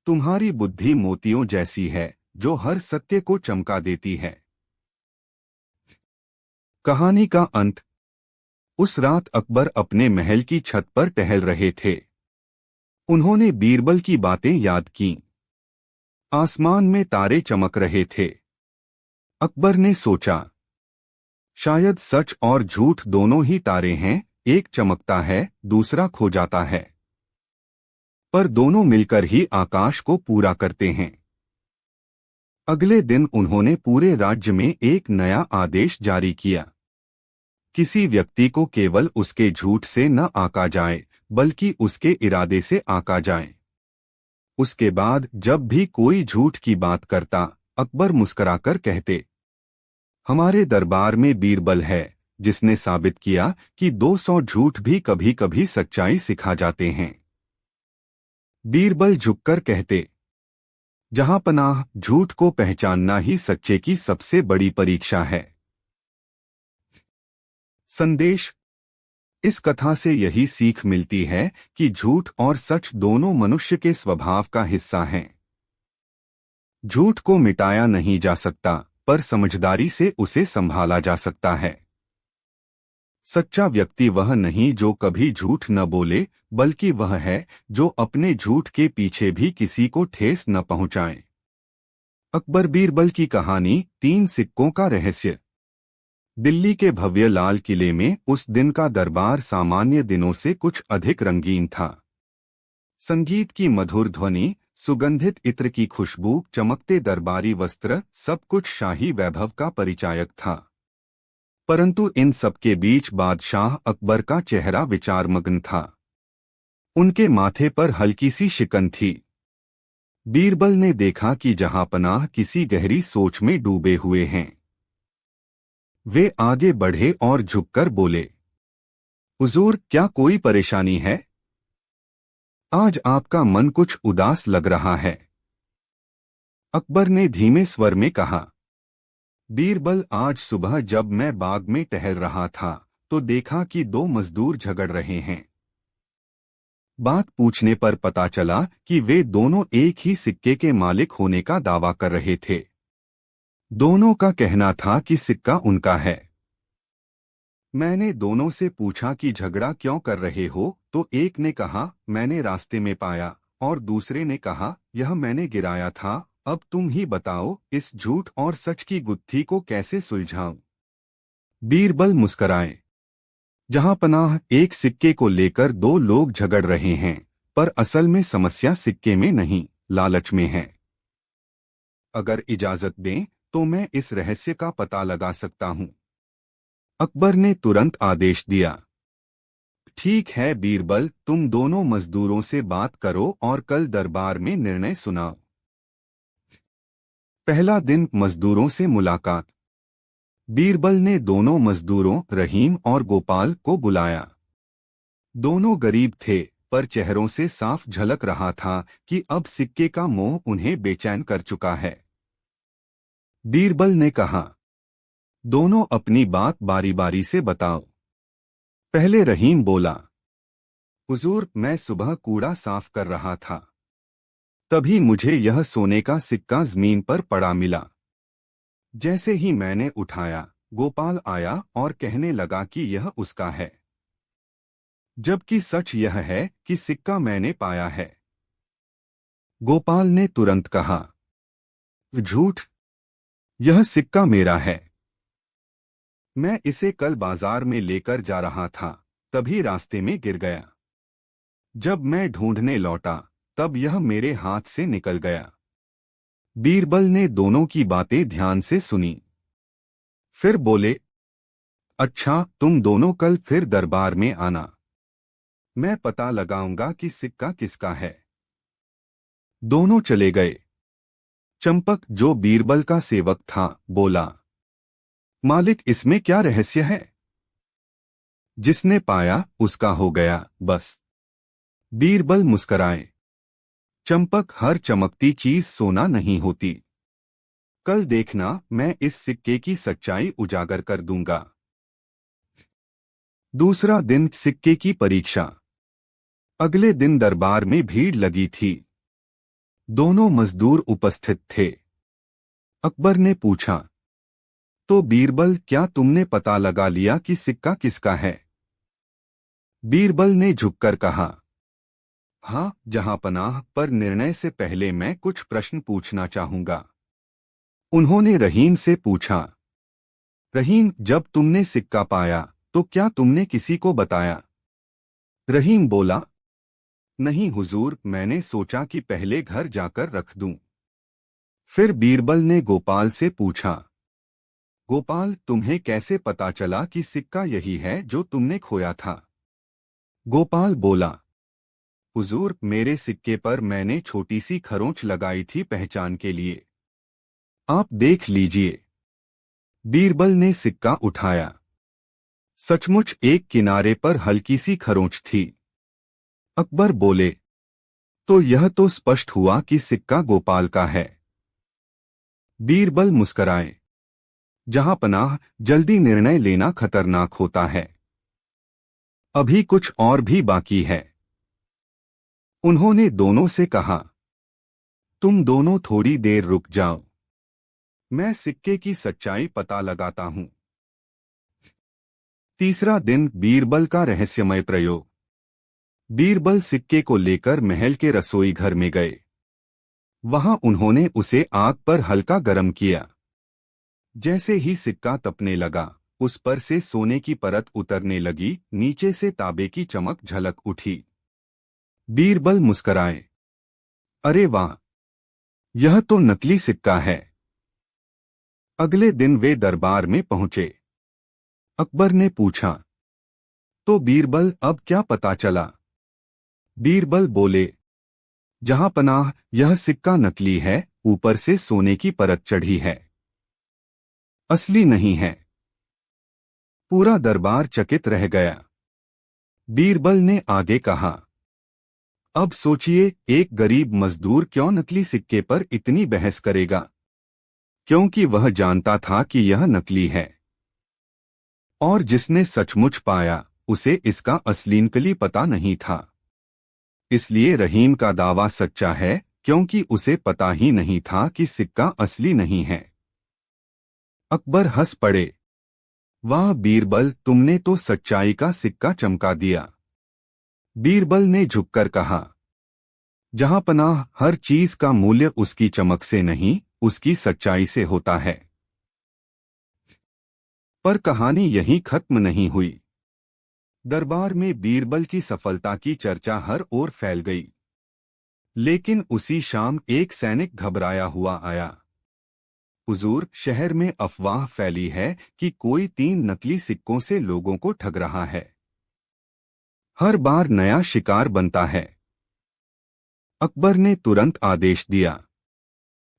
तुम्हारी बुद्धि मोतियों जैसी है, जो हर सत्य को चमका देती है। कहानी का अंत। उस रात अकबर अपने महल की छत पर टहल रहे थे। उन्होंने बीरबल की बातें याद कीं। आसमान में तारे चमक रहे थे। अकबर ने सोचा, शायद सच और झूठ दोनों ही तारे हैं, एक चमकता है, दूसरा खो जाता है, पर दोनों मिलकर ही आकाश को पूरा करते हैं। अगले दिन उन्होंने पूरे राज्य में एक नया आदेश जारी किया। किसी व्यक्ति को केवल उसके झूठ से न आंका जाए, बल्कि उसके इरादे से आंका जाए। उसके बाद जब भी कोई झूठ की बात करता, अकबर मुस्कुराकर कहते, हमारे दरबार में बीरबल है, जिसने साबित किया कि 200 झूठ भी कभी कभी सच्चाई सिखा जाते हैं। बीरबल झुककर कहते, जहांपनाह, झूठ को पहचानना ही सच्चे की सबसे बड़ी परीक्षा है। संदेश। इस कथा से यही सीख मिलती है कि झूठ और सच दोनों मनुष्य के स्वभाव का हिस्सा हैं। झूठ को मिटाया नहीं जा सकता, पर समझदारी से उसे संभाला जा सकता है। सच्चा व्यक्ति वह नहीं जो कभी झूठ न बोले, बल्कि वह है जो अपने झूठ के पीछे भी किसी को ठेस न पहुंचाए। अकबर बीरबल की कहानी, 3 सिक्कों का रहस्य। दिल्ली के भव्य लाल किले में उस दिन का दरबार सामान्य दिनों से कुछ अधिक रंगीन था। संगीत की मधुर ध्वनि, सुगंधित इत्र की खुशबू, चमकते दरबारी वस्त्र, सब कुछ शाही वैभव का परिचायक था। परंतु इन सबके बीच बादशाह अकबर का चेहरा विचारमग्न था। उनके माथे पर हल्की सी शिकन थी। बीरबल ने देखा कि जहांपनाह किसी गहरी सोच में डूबे हुए हैं। वे आगे बढ़े और झुककर बोले, हुजूर, क्या कोई परेशानी है? आज आपका मन कुछ उदास लग रहा है। अकबर ने धीमे स्वर में कहा, बीरबल, आज सुबह जब मैं बाग में टहल रहा था तो देखा कि दो मजदूर झगड़ रहे हैं। बात पूछने पर पता चला कि वे दोनों एक ही सिक्के के मालिक होने का दावा कर रहे थे। दोनों का कहना था कि सिक्का उनका है। मैंने दोनों से पूछा कि झगड़ा क्यों कर रहे हो, तो एक ने कहा मैंने रास्ते में पाया और दूसरे ने कहा यह मैंने गिराया था। अब तुम ही बताओ, इस झूठ और सच की गुत्थी को कैसे सुलझाऊं? बीरबल मुस्कराए। जहां पनाह, एक सिक्के को लेकर दो लोग झगड़ रहे हैं, पर असल में समस्या सिक्के में नहीं, लालच में है। अगर इजाजत दें तो मैं इस रहस्य का पता लगा सकता हूं। अकबर ने तुरंत आदेश दिया। ठीक है बीरबल, तुम दोनों मजदूरों से बात करो और कल दरबार में निर्णय सुनाओ। पहला दिन मजदूरों से मुलाकात। बीरबल ने दोनों मजदूरों रहीम और गोपाल को बुलाया। दोनों गरीब थे, पर चेहरों से साफ झलक रहा था कि अब सिक्के का मोह उन्हें बेचैन कर चुका है। बीरबल ने कहा, दोनों अपनी बात बारी बारी से बताओ। पहले रहीम बोला, हुजूर, मैं सुबह कूड़ा साफ कर रहा था, तभी मुझे यह सोने का सिक्का जमीन पर पड़ा मिला। जैसे ही मैंने उठाया, गोपाल आया और कहने लगा कि यह उसका है, जबकि सच यह है कि सिक्का मैंने पाया है। गोपाल ने तुरंत कहा, झूठ, यह सिक्का मेरा है। मैं इसे कल बाजार में लेकर जा रहा था, तभी रास्ते में गिर गया। जब मैं ढूंढने लौटा, तब यह मेरे हाथ से निकल गया। बीरबल ने दोनों की बातें ध्यान से सुनी। फिर बोले, अच्छा, तुम दोनों कल फिर दरबार में आना। मैं पता लगाऊंगा कि सिक्का किसका है। दोनों चले गए। चंपक, जो बीरबल का सेवक था, बोला, मालिक, इसमें क्या रहस्य है? जिसने पाया उसका हो गया, बस। बीरबल मुस्कराए। चंपक, हर चमकती चीज सोना नहीं होती। कल देखना, मैं इस सिक्के की सच्चाई उजागर कर दूंगा। दूसरा दिन, सिक्के की परीक्षा। अगले दिन दरबार में भीड़ लगी थी। दोनों मजदूर उपस्थित थे। अकबर ने पूछा, तो बीरबल, क्या तुमने पता लगा लिया कि सिक्का किसका है? बीरबल ने झुककर कहा, हाँ जहांपनाह, पर निर्णय से पहले मैं कुछ प्रश्न पूछना चाहूंगा। उन्होंने रहीम से पूछा, रहीम, जब तुमने सिक्का पाया तो क्या तुमने किसी को बताया? रहीम बोला, नहीं हुजूर, मैंने सोचा कि पहले घर जाकर रख दूं। फिर बीरबल ने गोपाल से पूछा, गोपाल, तुम्हें कैसे पता चला कि सिक्का यही है जो तुमने खोया था? गोपाल बोला, हुजूर, मेरे सिक्के पर मैंने छोटी सी खरोंच लगाई थी पहचान के लिए। आप देख लीजिए। बीरबल ने सिक्का उठाया। सचमुच एक किनारे पर हल्की सी खरोंच थी। अकबर बोले, तो यह तो स्पष्ट हुआ कि सिक्का गोपाल का है। बीरबल मुस्कराए। जहांपनाह, जल्दी निर्णय लेना खतरनाक होता है। अभी कुछ और भी बाकी है। उन्होंने दोनों से कहा, तुम दोनों थोड़ी देर रुक जाओ, मैं सिक्के की सच्चाई पता लगाता हूं। तीसरा दिन, बीरबल का रहस्यमय प्रयोग। बीरबल सिक्के को लेकर महल के रसोई घर में गए। वहां उन्होंने उसे आग पर हल्का गर्म किया। जैसे ही सिक्का तपने लगा, उस पर से सोने की परत उतरने लगी, नीचे से तांबे की चमक झलक उठी। बीरबल मुस्कराए, अरे वाह, यह तो नकली सिक्का है। अगले दिन वे दरबार में पहुंचे। अकबर ने पूछा, तो बीरबल, अब क्या पता चला? बीरबल बोले, जहांपनाह, यह सिक्का नकली है, ऊपर से सोने की परत चढ़ी है, असली नहीं है। पूरा दरबार चकित रह गया। बीरबल ने आगे कहा, अब सोचिए, एक गरीब मजदूर क्यों नकली सिक्के पर इतनी बहस करेगा? क्योंकि वह जानता था कि यह नकली है, और जिसने सचमुच पाया उसे इसका असली नकली पता नहीं था। इसलिए रहीम का दावा सच्चा है, क्योंकि उसे पता ही नहीं था कि सिक्का असली नहीं है। अकबर हंस पड़े। वाह बीरबल, तुमने तो सच्चाई का सिक्का चमका दिया। बीरबल ने झुककर कहा, जहांपनाह, हर चीज का मूल्य उसकी चमक से नहीं, उसकी सच्चाई से होता है। पर कहानी यहीं खत्म नहीं हुई। दरबार में बीरबल की सफलता की चर्चा हर ओर फैल गई। लेकिन उसी शाम एक सैनिक घबराया हुआ आया। हुजूर, शहर में अफवाह फैली है कि कोई 3 नकली सिक्कों से लोगों को ठग रहा है। हर बार नया शिकार बनता है। अकबर ने तुरंत आदेश दिया,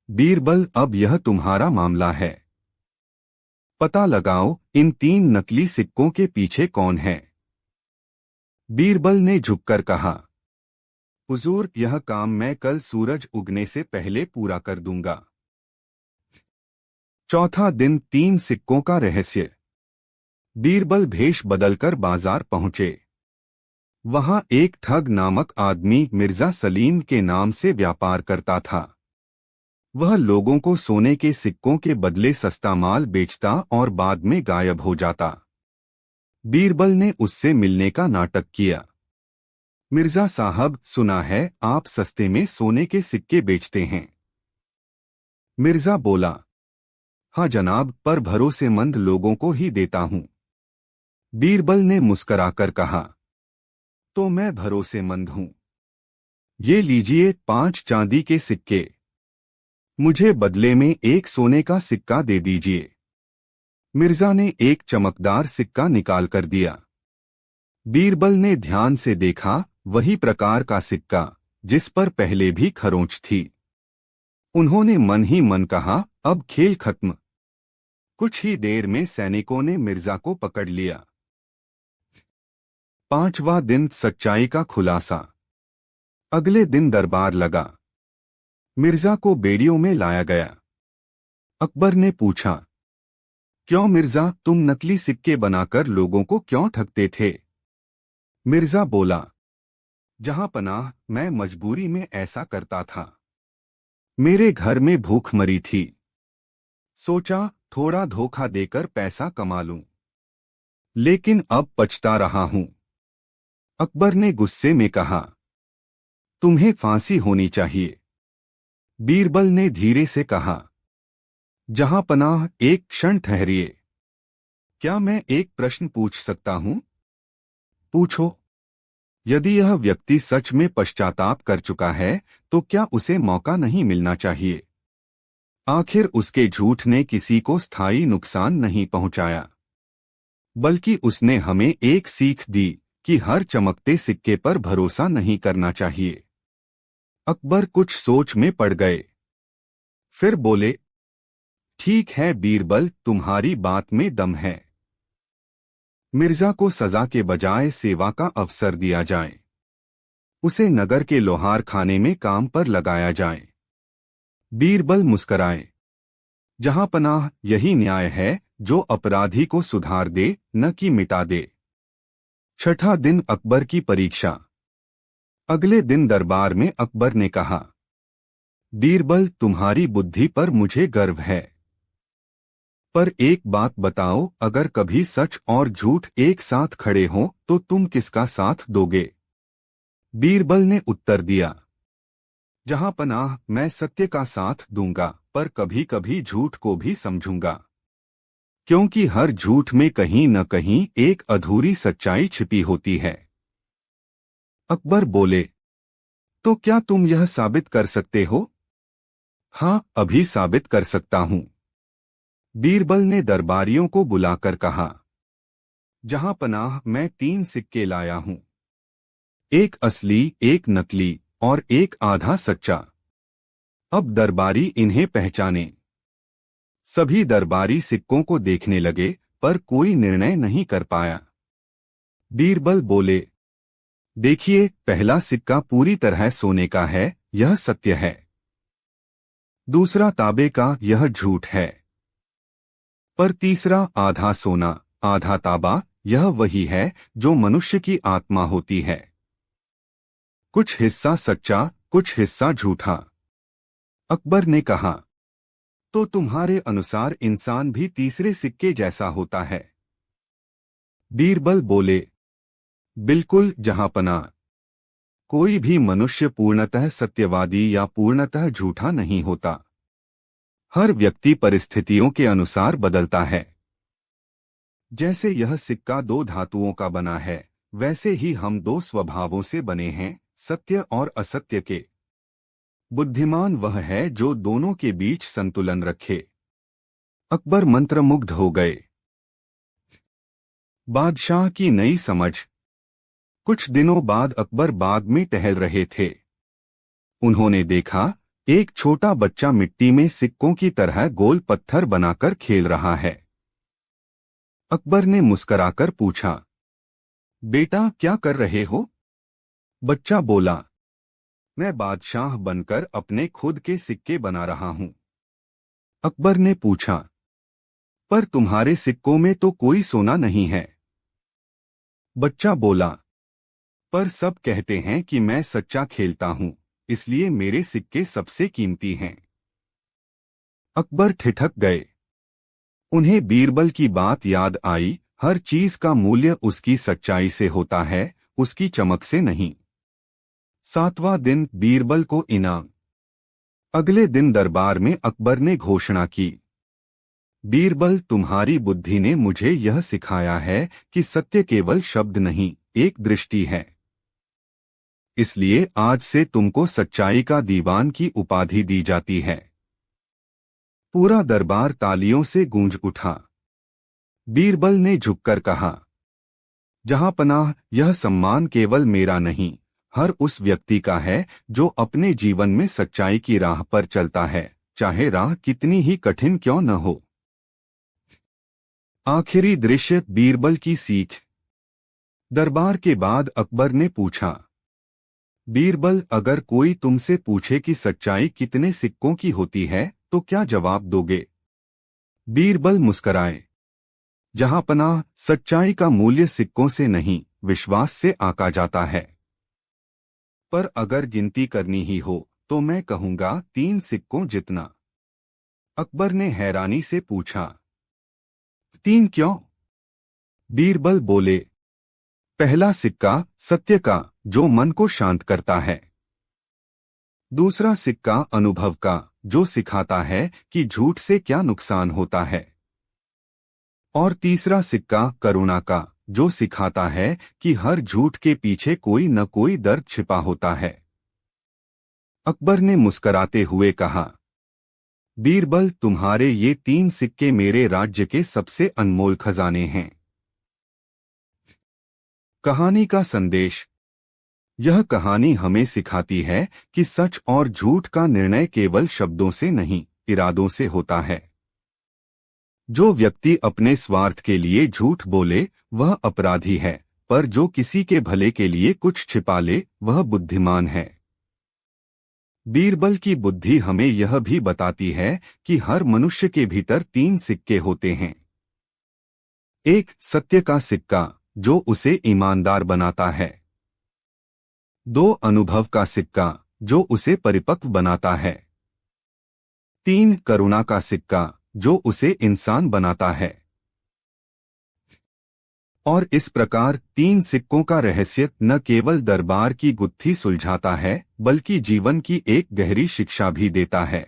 बीरबल, अब यह तुम्हारा मामला है। पता लगाओ इन 3 नकली सिक्कों के पीछे कौन है। बीरबल ने झुककर कहा, हुजूर, यह काम मैं कल सूरज उगने से पहले पूरा कर दूंगा। चौथा दिन 3 सिक्कों का रहस्य। बीरबल भेष बदलकर बाजार पहुंचे। वहां एक ठग नामक आदमी मिर्जा सलीम के नाम से व्यापार करता था। वह लोगों को सोने के सिक्कों के बदले सस्ता माल बेचता और बाद में गायब हो जाता। बीरबल ने उससे मिलने का नाटक किया। मिर्जा साहब, सुना है आप सस्ते में सोने के सिक्के बेचते हैं। मिर्जा बोला, हाँ जनाब, पर भरोसेमंद लोगों को ही देता हूँ। बीरबल ने मुस्कराकर कहा, तो मैं भरोसेमंद हूँ। ये लीजिए 5 चांदी के सिक्के। मुझे बदले में 1 सोने का सिक्का दे दीजिए। मिर्जा ने एक चमकदार सिक्का निकाल कर दिया। बीरबल ने ध्यान से देखा, वही प्रकार का सिक्का जिस पर पहले भी खरोंच थी। उन्होंने मन ही मन कहा, अब खेल खत्म। कुछ ही देर में सैनिकों ने मिर्जा को पकड़ लिया। 5वां दिन, सच्चाई का खुलासा। अगले दिन दरबार लगा। मिर्जा को बेड़ियों में लाया गया। अकबर ने पूछा, क्यों मिर्जा, तुम नकली सिक्के बनाकर लोगों को क्यों ठगते थे? मिर्जा बोला, जहांपनाह, मैं मजबूरी में ऐसा करता था। मेरे घर में भूखमरी थी। सोचा थोड़ा धोखा देकर पैसा कमा लूं। लेकिन अब पछता रहा हूं। अकबर ने गुस्से में कहा, तुम्हें फांसी होनी चाहिए। बीरबल ने धीरे से कहा, जहांपनाह, एक क्षण ठहरिए। क्या मैं एक प्रश्न पूछ सकता हूं? पूछो। यदि यह व्यक्ति सच में पश्चाताप कर चुका है, तो क्या उसे मौका नहीं मिलना चाहिए? आखिर उसके झूठ ने किसी को स्थायी नुकसान नहीं पहुंचाया, बल्कि उसने हमें एक सीख दी कि हर चमकते सिक्के पर भरोसा नहीं करना चाहिए। अकबर कुछ सोच में पड़ गए। फिर बोले, ठीक है बीरबल, तुम्हारी बात में दम है। मिर्जा को सजा के बजाय सेवा का अवसर दिया जाए। उसे नगर के लोहार खाने में काम पर लगाया जाए। बीरबल मुस्कराए। जहांपनाह, यही न्याय है जो अपराधी को सुधार दे, न कि मिटा दे। 6ठा दिन, अकबर की परीक्षा। अगले दिन दरबार में अकबर ने कहा, बीरबल, तुम्हारी बुद्धि पर मुझे गर्व है। पर एक बात बताओ, अगर कभी सच और झूठ एक साथ खड़े हों तो तुम किसका साथ दोगे? बीरबल ने उत्तर दिया, जहांपनाह, मैं सत्य का साथ दूंगा, पर कभी कभी झूठ को भी समझूंगा, क्योंकि हर झूठ में कहीं न कहीं एक अधूरी सच्चाई छिपी होती है। अकबर बोले, तो क्या तुम यह साबित कर सकते हो? हाँ, अभी साबित कर सकता हूं। बीरबल ने दरबारियों को बुलाकर कहा, जहांपनाह, मैं 3 सिक्के लाया हूं। एक असली, एक नकली और एक आधा सच्चा। अब दरबारी इन्हें पहचाने। सभी दरबारी सिक्कों को देखने लगे, पर कोई निर्णय नहीं कर पाया। बीरबल बोले, देखिए, पहला सिक्का पूरी तरह सोने का है, यह सत्य है। दूसरा ताबे का, यह झूठ है। पर तीसरा आधा सोना आधा ताबा, यह वही है जो मनुष्य की आत्मा होती है। कुछ हिस्सा सच्चा, कुछ हिस्सा झूठा। अकबर ने कहा, तो तुम्हारे अनुसार इंसान भी तीसरे सिक्के जैसा होता है? बीरबल बोले, बिल्कुल जहांपनाह। कोई भी मनुष्य पूर्णतः सत्यवादी या पूर्णतः झूठा नहीं होता। हर व्यक्ति परिस्थितियों के अनुसार बदलता है। जैसे यह सिक्का दो धातुओं का बना है, वैसे ही हम दो स्वभावों से बने हैं, सत्य और असत्य के। बुद्धिमान वह है जो दोनों के बीच संतुलन रखे। अकबर मंत्रमुग्ध हो गए। बादशाह की नई समझ। कुछ दिनों बाद अकबर बाग में टहल रहे थे। उन्होंने देखा, एक छोटा बच्चा मिट्टी में सिक्कों की तरह गोल पत्थर बनाकर खेल रहा है। अकबर ने मुस्कराकर पूछा, बेटा क्या कर रहे हो? बच्चा बोला, मैं बादशाह बनकर अपने खुद के सिक्के बना रहा हूं। अकबर ने पूछा, पर तुम्हारे सिक्कों में तो कोई सोना नहीं है। बच्चा बोला, पर सब कहते हैं कि मैं सच्चा खेलता हूं, इसलिए मेरे सिक्के सबसे कीमती हैं। अकबर ठिठक गए। उन्हें बीरबल की बात याद आई, हर चीज का मूल्य उसकी सच्चाई से होता है, उसकी चमक से नहीं। 7वां दिन बीरबल को इनाम। अगले दिन दरबार में अकबर ने घोषणा की, बीरबल तुम्हारी बुद्धि ने मुझे यह सिखाया है कि सत्य केवल शब्द नहीं, एक दृष्टि है। इसलिए आज से तुमको सच्चाई का दीवान की उपाधि दी जाती है। पूरा दरबार तालियों से गूंज उठा। बीरबल ने झुककर कहा, जहांपनाह, यह सम्मान केवल मेरा नहीं, हर उस व्यक्ति का है जो अपने जीवन में सच्चाई की राह पर चलता है, चाहे राह कितनी ही कठिन क्यों न हो। आखिरी दृश्य, बीरबल की सीख। दरबार के बाद अकबर ने पूछा, बीरबल, अगर कोई तुमसे पूछे कि सच्चाई कितने सिक्कों की होती है, तो क्या जवाब दोगे? बीरबल मुस्कराए, जहांपनाह, सच्चाई का मूल्य सिक्कों से नहीं, विश्वास से आका जाता है। पर अगर गिनती करनी ही हो, तो मैं कहूंगा 3 सिक्कों जितना। अकबर ने हैरानी से पूछा, 3 क्यों? बीरबल बोले, पहला सिक्का सत्य का, जो मन को शांत करता है। दूसरा सिक्का अनुभव का, जो सिखाता है कि झूठ से क्या नुकसान होता है। और तीसरा सिक्का करुणा का, जो सिखाता है कि हर झूठ के पीछे कोई न कोई दर्द छिपा होता है। अकबर ने मुस्कराते हुए कहा, बीरबल, तुम्हारे ये 3 सिक्के मेरे राज्य के सबसे अनमोल खजाने हैं। कहानी का संदेश। यह कहानी हमें सिखाती है कि सच और झूठ का निर्णय केवल शब्दों से नहीं, इरादों से होता है। जो व्यक्ति अपने स्वार्थ के लिए झूठ बोले, वह अपराधी है, पर जो किसी के भले के लिए कुछ छिपा ले, वह बुद्धिमान है। बीरबल की बुद्धि हमें यह भी बताती है कि हर मनुष्य के भीतर 3 सिक्के होते हैं। एक सत्य का सिक्का, जो उसे ईमानदार बनाता है। 2 अनुभव का सिक्का, जो उसे परिपक्व बनाता है। 3 करुणा का सिक्का, जो उसे इंसान बनाता है। और इस प्रकार 3 सिक्कों का रहस्य न केवल दरबार की गुत्थी सुलझाता है, बल्कि जीवन की एक गहरी शिक्षा भी देता है।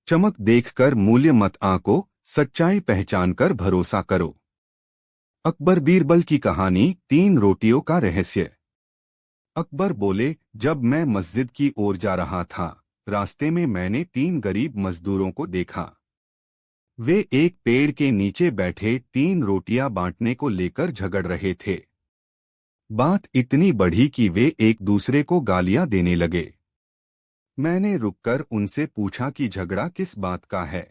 चमक देखकर मूल्य मत आंको, सच्चाई पहचानकर भरोसा करो। अकबर बीरबल की कहानी, 3 रोटियों का रहस्य। अकबर बोले, जब मैं मस्जिद की ओर जा रहा था, रास्ते में मैंने 3 गरीब मजदूरों को देखा। वे एक पेड़ के नीचे बैठे 3 रोटियां बांटने को लेकर झगड़ रहे थे। बात इतनी बढ़ी कि वे एक दूसरे को गालियां देने लगे। मैंने रुककर उनसे पूछा कि झगड़ा किस बात का है।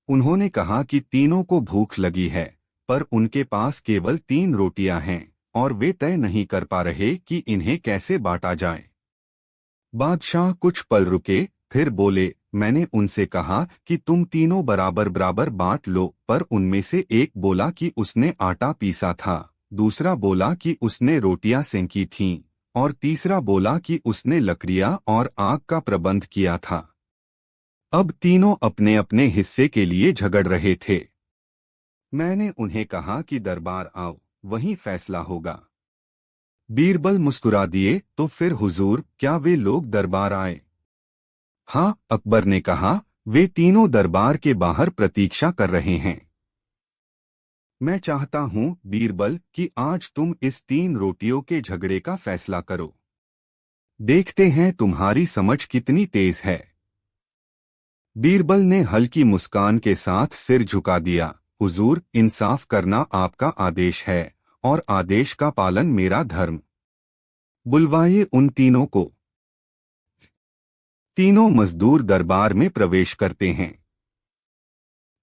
उन्होंने कहा कि तीनों को भूख लगी है, पर उनके पास केवल 3 रोटियां हैं और वे तय नहीं कर पा रहे कि इन्हें कैसे बांटा जाए। बादशाह कुछ पल रुके, फिर बोले, मैंने उनसे कहा कि तुम तीनों बराबर बराबर बांट लो, पर उनमें से एक बोला कि उसने आटा पीसा था, दूसरा बोला कि उसने रोटियां सेंकी थीं, और तीसरा बोला कि उसने लकड़ियां और आग का प्रबंध किया था। अब तीनों अपने अपने हिस्से के लिए झगड़ रहे थे। मैंने उन्हें कहा कि दरबार आओ, वहीं फैसला होगा। बीरबल मुस्कुरा दिए, तो फिर हुजूर, क्या वे लोग दरबार आए? हाँ, अकबर ने कहा, वे तीनों दरबार के बाहर प्रतीक्षा कर रहे हैं। मैं चाहता हूं, बीरबल, कि आज तुम इस 3 रोटियों के झगड़े का फैसला करो। देखते हैं तुम्हारी समझ कितनी तेज है। बीरबल ने हल्की मुस्कान के साथ सिर झुका दिया। हुजूर, इंसाफ करना आपका आदेश है, और आदेश का पालन मेरा धर्म। बुलवाइए उन तीनों को। तीनों मजदूर दरबार में प्रवेश करते हैं।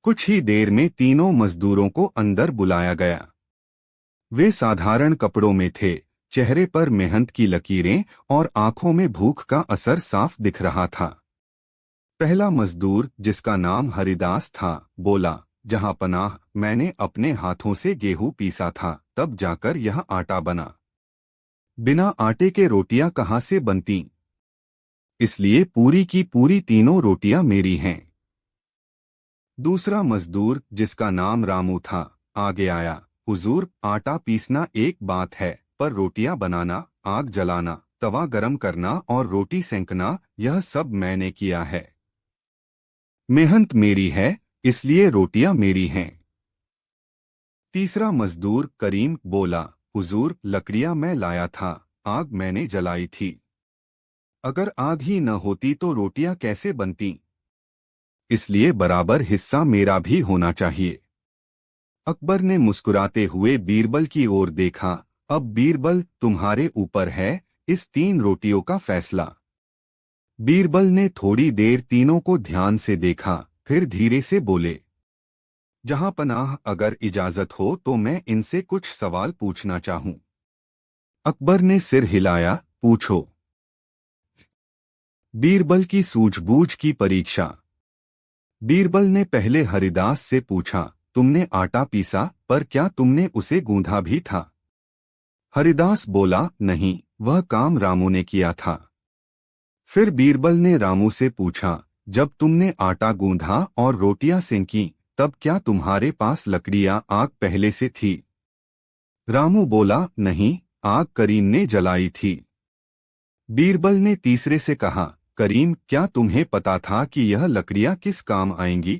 कुछ ही देर में तीनों मजदूरों को अंदर बुलाया गया। वे साधारण कपड़ों में थे, चेहरे पर मेहनत की लकीरें और आंखों में भूख का असर साफ दिख रहा था। पहला मजदूर, जिसका नाम हरिदास था, बोला, जहां पनाह, मैंने अपने हाथों से गेहूं पीसा था, तब जाकर यह आटा बना। बिना आटे के रोटियां कहां से बनती? इसलिए पूरी की पूरी तीनों रोटियां मेरी हैं। दूसरा मजदूर, जिसका नाम रामू था, आगे आया। हुजूर, आटा पीसना एक बात है, पर रोटियां बनाना, आग जलाना, तवा गरम करना और रोटी सेंकना, यह सब मैंने किया है। मेहनत मेरी है, इसलिए रोटियां मेरी हैं। तीसरा मजदूर करीम बोला, हुजूर, लकड़ियां मैं लाया था, आग मैंने जलाई थी। अगर आग ही न होती तो रोटियां कैसे बनती? इसलिए बराबर हिस्सा मेरा भी होना चाहिए। अकबर ने मुस्कुराते हुए बीरबल की ओर देखा। अब बीरबल, तुम्हारे ऊपर है इस 3 रोटियों का फैसला। बीरबल ने थोड़ी देर तीनों को ध्यान से देखा, फिर धीरे से बोले, जहां पनाह, अगर इजाजत हो तो मैं इनसे कुछ सवाल पूछना चाहूं। अकबर ने सिर हिलाया, पूछो। बीरबल की सूझबूझ की परीक्षा। बीरबल ने पहले हरिदास से पूछा, तुमने आटा पीसा, पर क्या तुमने उसे गूंधा भी था? हरिदास बोला, नहीं, वह काम रामू ने किया था। फिर बीरबल ने रामू से पूछा, जब तुमने आटा गूंधा और रोटियां सेंकी, तब क्या तुम्हारे पास लकड़ियां, आग पहले से थी? रामू बोला, नहीं, आग करीम ने जलाई थी। बीरबल ने तीसरे से कहा, करीम, क्या तुम्हें पता था कि यह लकड़ियां किस काम आएंगी?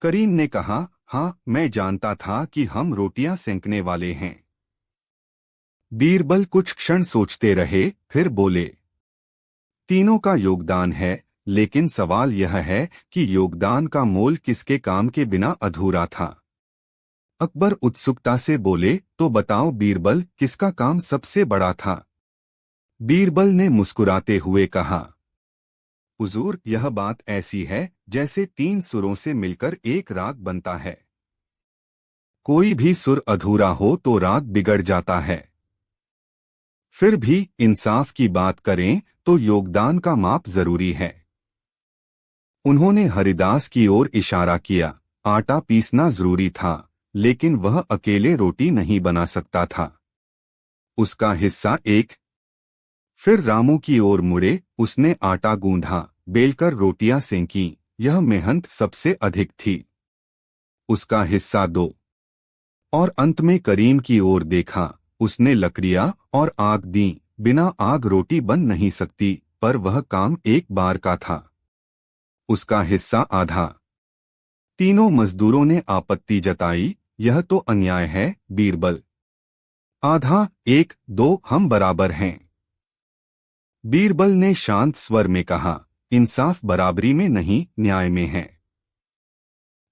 करीम ने कहा, हाँ, मैं जानता था कि हम रोटियां सेंकने वाले हैं। बीरबल कुछ क्षण सोचते रहे, फिर बोले, तीनों का योगदान है, लेकिन सवाल यह है कि योगदान का मोल किसके काम के बिना अधूरा था। अकबर उत्सुकता से बोले, तो बताओ बीरबल, किसका काम सबसे बड़ा था? बीरबल ने मुस्कुराते हुए कहा, हुजूर, यह बात ऐसी है जैसे 3 सुरों से मिलकर एक राग बनता है। कोई भी सुर अधूरा हो तो राग बिगड़ जाता है। फिर भी इंसाफ की बात करें तो योगदान का माप जरूरी है। उन्होंने हरिदास की ओर इशारा किया। आटा पीसना जरूरी था, लेकिन वह अकेले रोटी नहीं बना सकता था। उसका हिस्सा एक। फिर रामू की ओर मुड़े, उसने आटा गूंधा, बेलकर रोटियां सेंकी, यह मेहनत सबसे अधिक थी। उसका हिस्सा 2। और अंत में करीम की ओर देखा, उसने लकड़ियां और आग दी, बिना आग रोटी बन नहीं सकती, पर वह काम एक बार का था। उसका हिस्सा आधा। तीनों मजदूरों ने आपत्ति जताई, यह तो अन्याय है बीरबल। आधा, 1, 2, हम बराबर हैं। बीरबल ने शांत स्वर में कहा, इंसाफ बराबरी में नहीं, न्याय में है।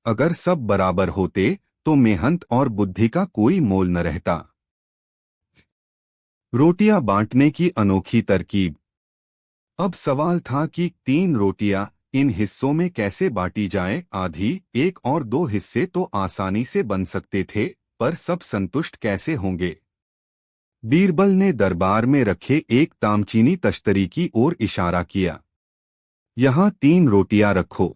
अगर सब बराबर होते तो मेहनत और बुद्धि का कोई मोल न रहता। रोटियां बांटने की अनोखी तरकीब। अब सवाल था कि 3 रोटियां इन हिस्सों में कैसे बांटी जाएं। आधी, 1 और 2 हिस्से तो आसानी से बन सकते थे, पर सब संतुष्ट कैसे होंगे? बीरबल ने दरबार में रखे एक तामचीनी तश्तरी की ओर इशारा किया। यहाँ 3 रोटियां रखो।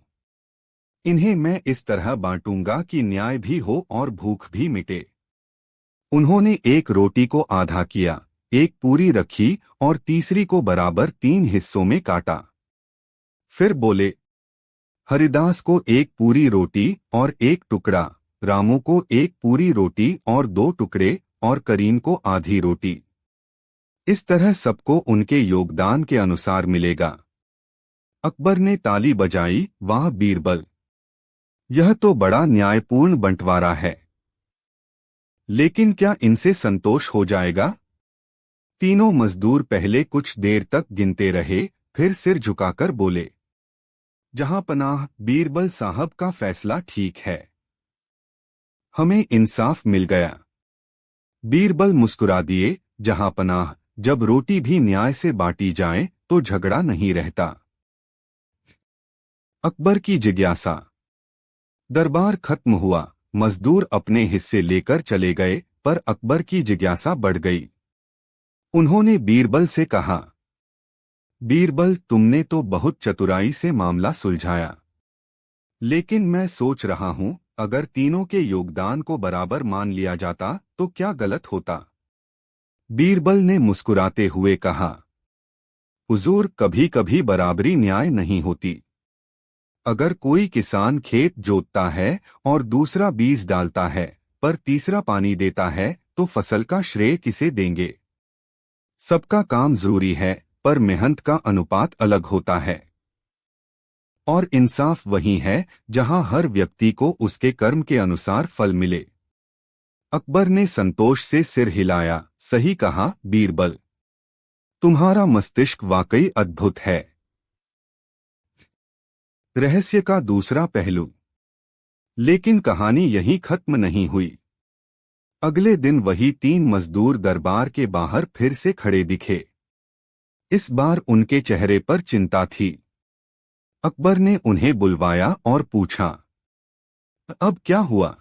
इन्हें मैं इस तरह बांटूंगा कि न्याय भी हो और भूख भी मिटे। उन्होंने एक रोटी को आधा किया, एक पूरी रखी और तीसरी को बराबर 3 हिस्सों में काटा। फिर बोले, हरिदास को एक पूरी रोटी और एक टुकड़ा, रामू को एक पूरी रोटी और 2 टुकड़े और करीम को आधी रोटी। इस तरह सबको उनके योगदान के अनुसार मिलेगा। अकबर ने ताली बजाई, वाह बीरबल, यह तो बड़ा न्यायपूर्ण बंटवारा है। लेकिन क्या इनसे संतोष हो जाएगा? तीनों मजदूर पहले कुछ देर तक गिनते रहे, फिर सिर झुकाकर बोले, जहां पनाह, बीरबल साहब का फैसला ठीक है। हमें इंसाफ मिल गया। बीरबल मुस्कुरा दिए, जहां पनाह, जब रोटी भी न्याय से बांटी जाए तो झगड़ा नहीं रहता। अकबर की जिज्ञासा। दरबार खत्म हुआ, मजदूर अपने हिस्से लेकर चले गए, पर अकबर की जिज्ञासा बढ़ गई। उन्होंने बीरबल से कहा, बीरबल, तुमने तो बहुत चतुराई से मामला सुलझाया, लेकिन मैं सोच रहा हूं, अगर तीनों के योगदान को बराबर मान लिया जाता तो क्या गलत होता? बीरबल ने मुस्कुराते हुए कहा, हुजूर, कभी कभी बराबरी न्याय नहीं होती। अगर कोई किसान खेत जोतता है और दूसरा बीज डालता है, पर तीसरा पानी देता है, तो फसल का श्रेय किसे देंगे? सबका काम जरूरी है, पर मेहनत का अनुपात अलग होता है। और इंसाफ वही है जहां हर व्यक्ति को उसके कर्म के अनुसार फल मिले। अकबर ने संतोष से सिर हिलाया, सही कहा बीरबल, तुम्हारा मस्तिष्क वाकई अद्भुत है। रहस्य का दूसरा पहलू। लेकिन कहानी यहीं खत्म नहीं हुई। अगले दिन वही 3 मजदूर दरबार के बाहर फिर से खड़े दिखे। इस बार उनके चेहरे पर चिंता थी। अकबर ने उन्हें बुलवाया और पूछा, अब क्या हुआ?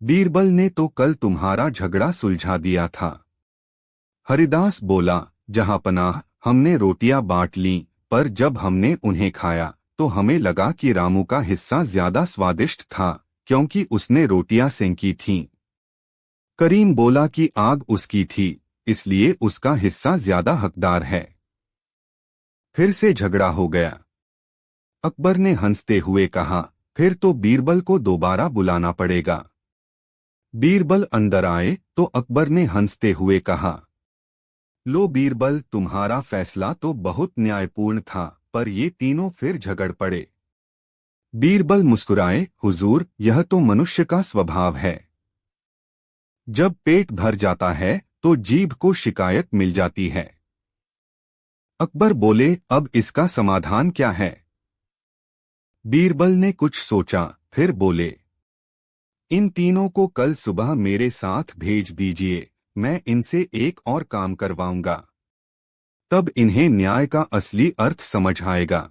बीरबल ने तो कल तुम्हारा झगड़ा सुलझा दिया था। हरिदास बोला, जहां पनाह, हमने रोटियां बांट लीं, पर जब हमने उन्हें खाया तो हमें लगा कि रामू का हिस्सा ज्यादा स्वादिष्ट था, क्योंकि उसने रोटियां सेंकी थीं। करीम बोला कि आग उसकी थी, इसलिए उसका हिस्सा ज्यादा हकदार है। फिर से झगड़ा हो गया। अकबर ने हंसते हुए कहा, फिर तो बीरबल को दोबारा बुलाना पड़ेगा। बीरबल अंदर आए तो अकबर ने हंसते हुए कहा, लो बीरबल, तुम्हारा फैसला तो बहुत न्यायपूर्ण था, पर ये तीनों फिर झगड़ पड़े। बीरबल मुस्कुराए, हुजूर, यह तो मनुष्य का स्वभाव है। जब पेट भर जाता है तो जीभ को शिकायत मिल जाती है। अकबर बोले, अब इसका समाधान क्या है? बीरबल ने कुछ सोचा, फिर बोले, इन तीनों को कल सुबह मेरे साथ भेज दीजिए, मैं इनसे एक और काम करवाऊंगा। तब इन्हें न्याय का असली अर्थ समझ आएगा।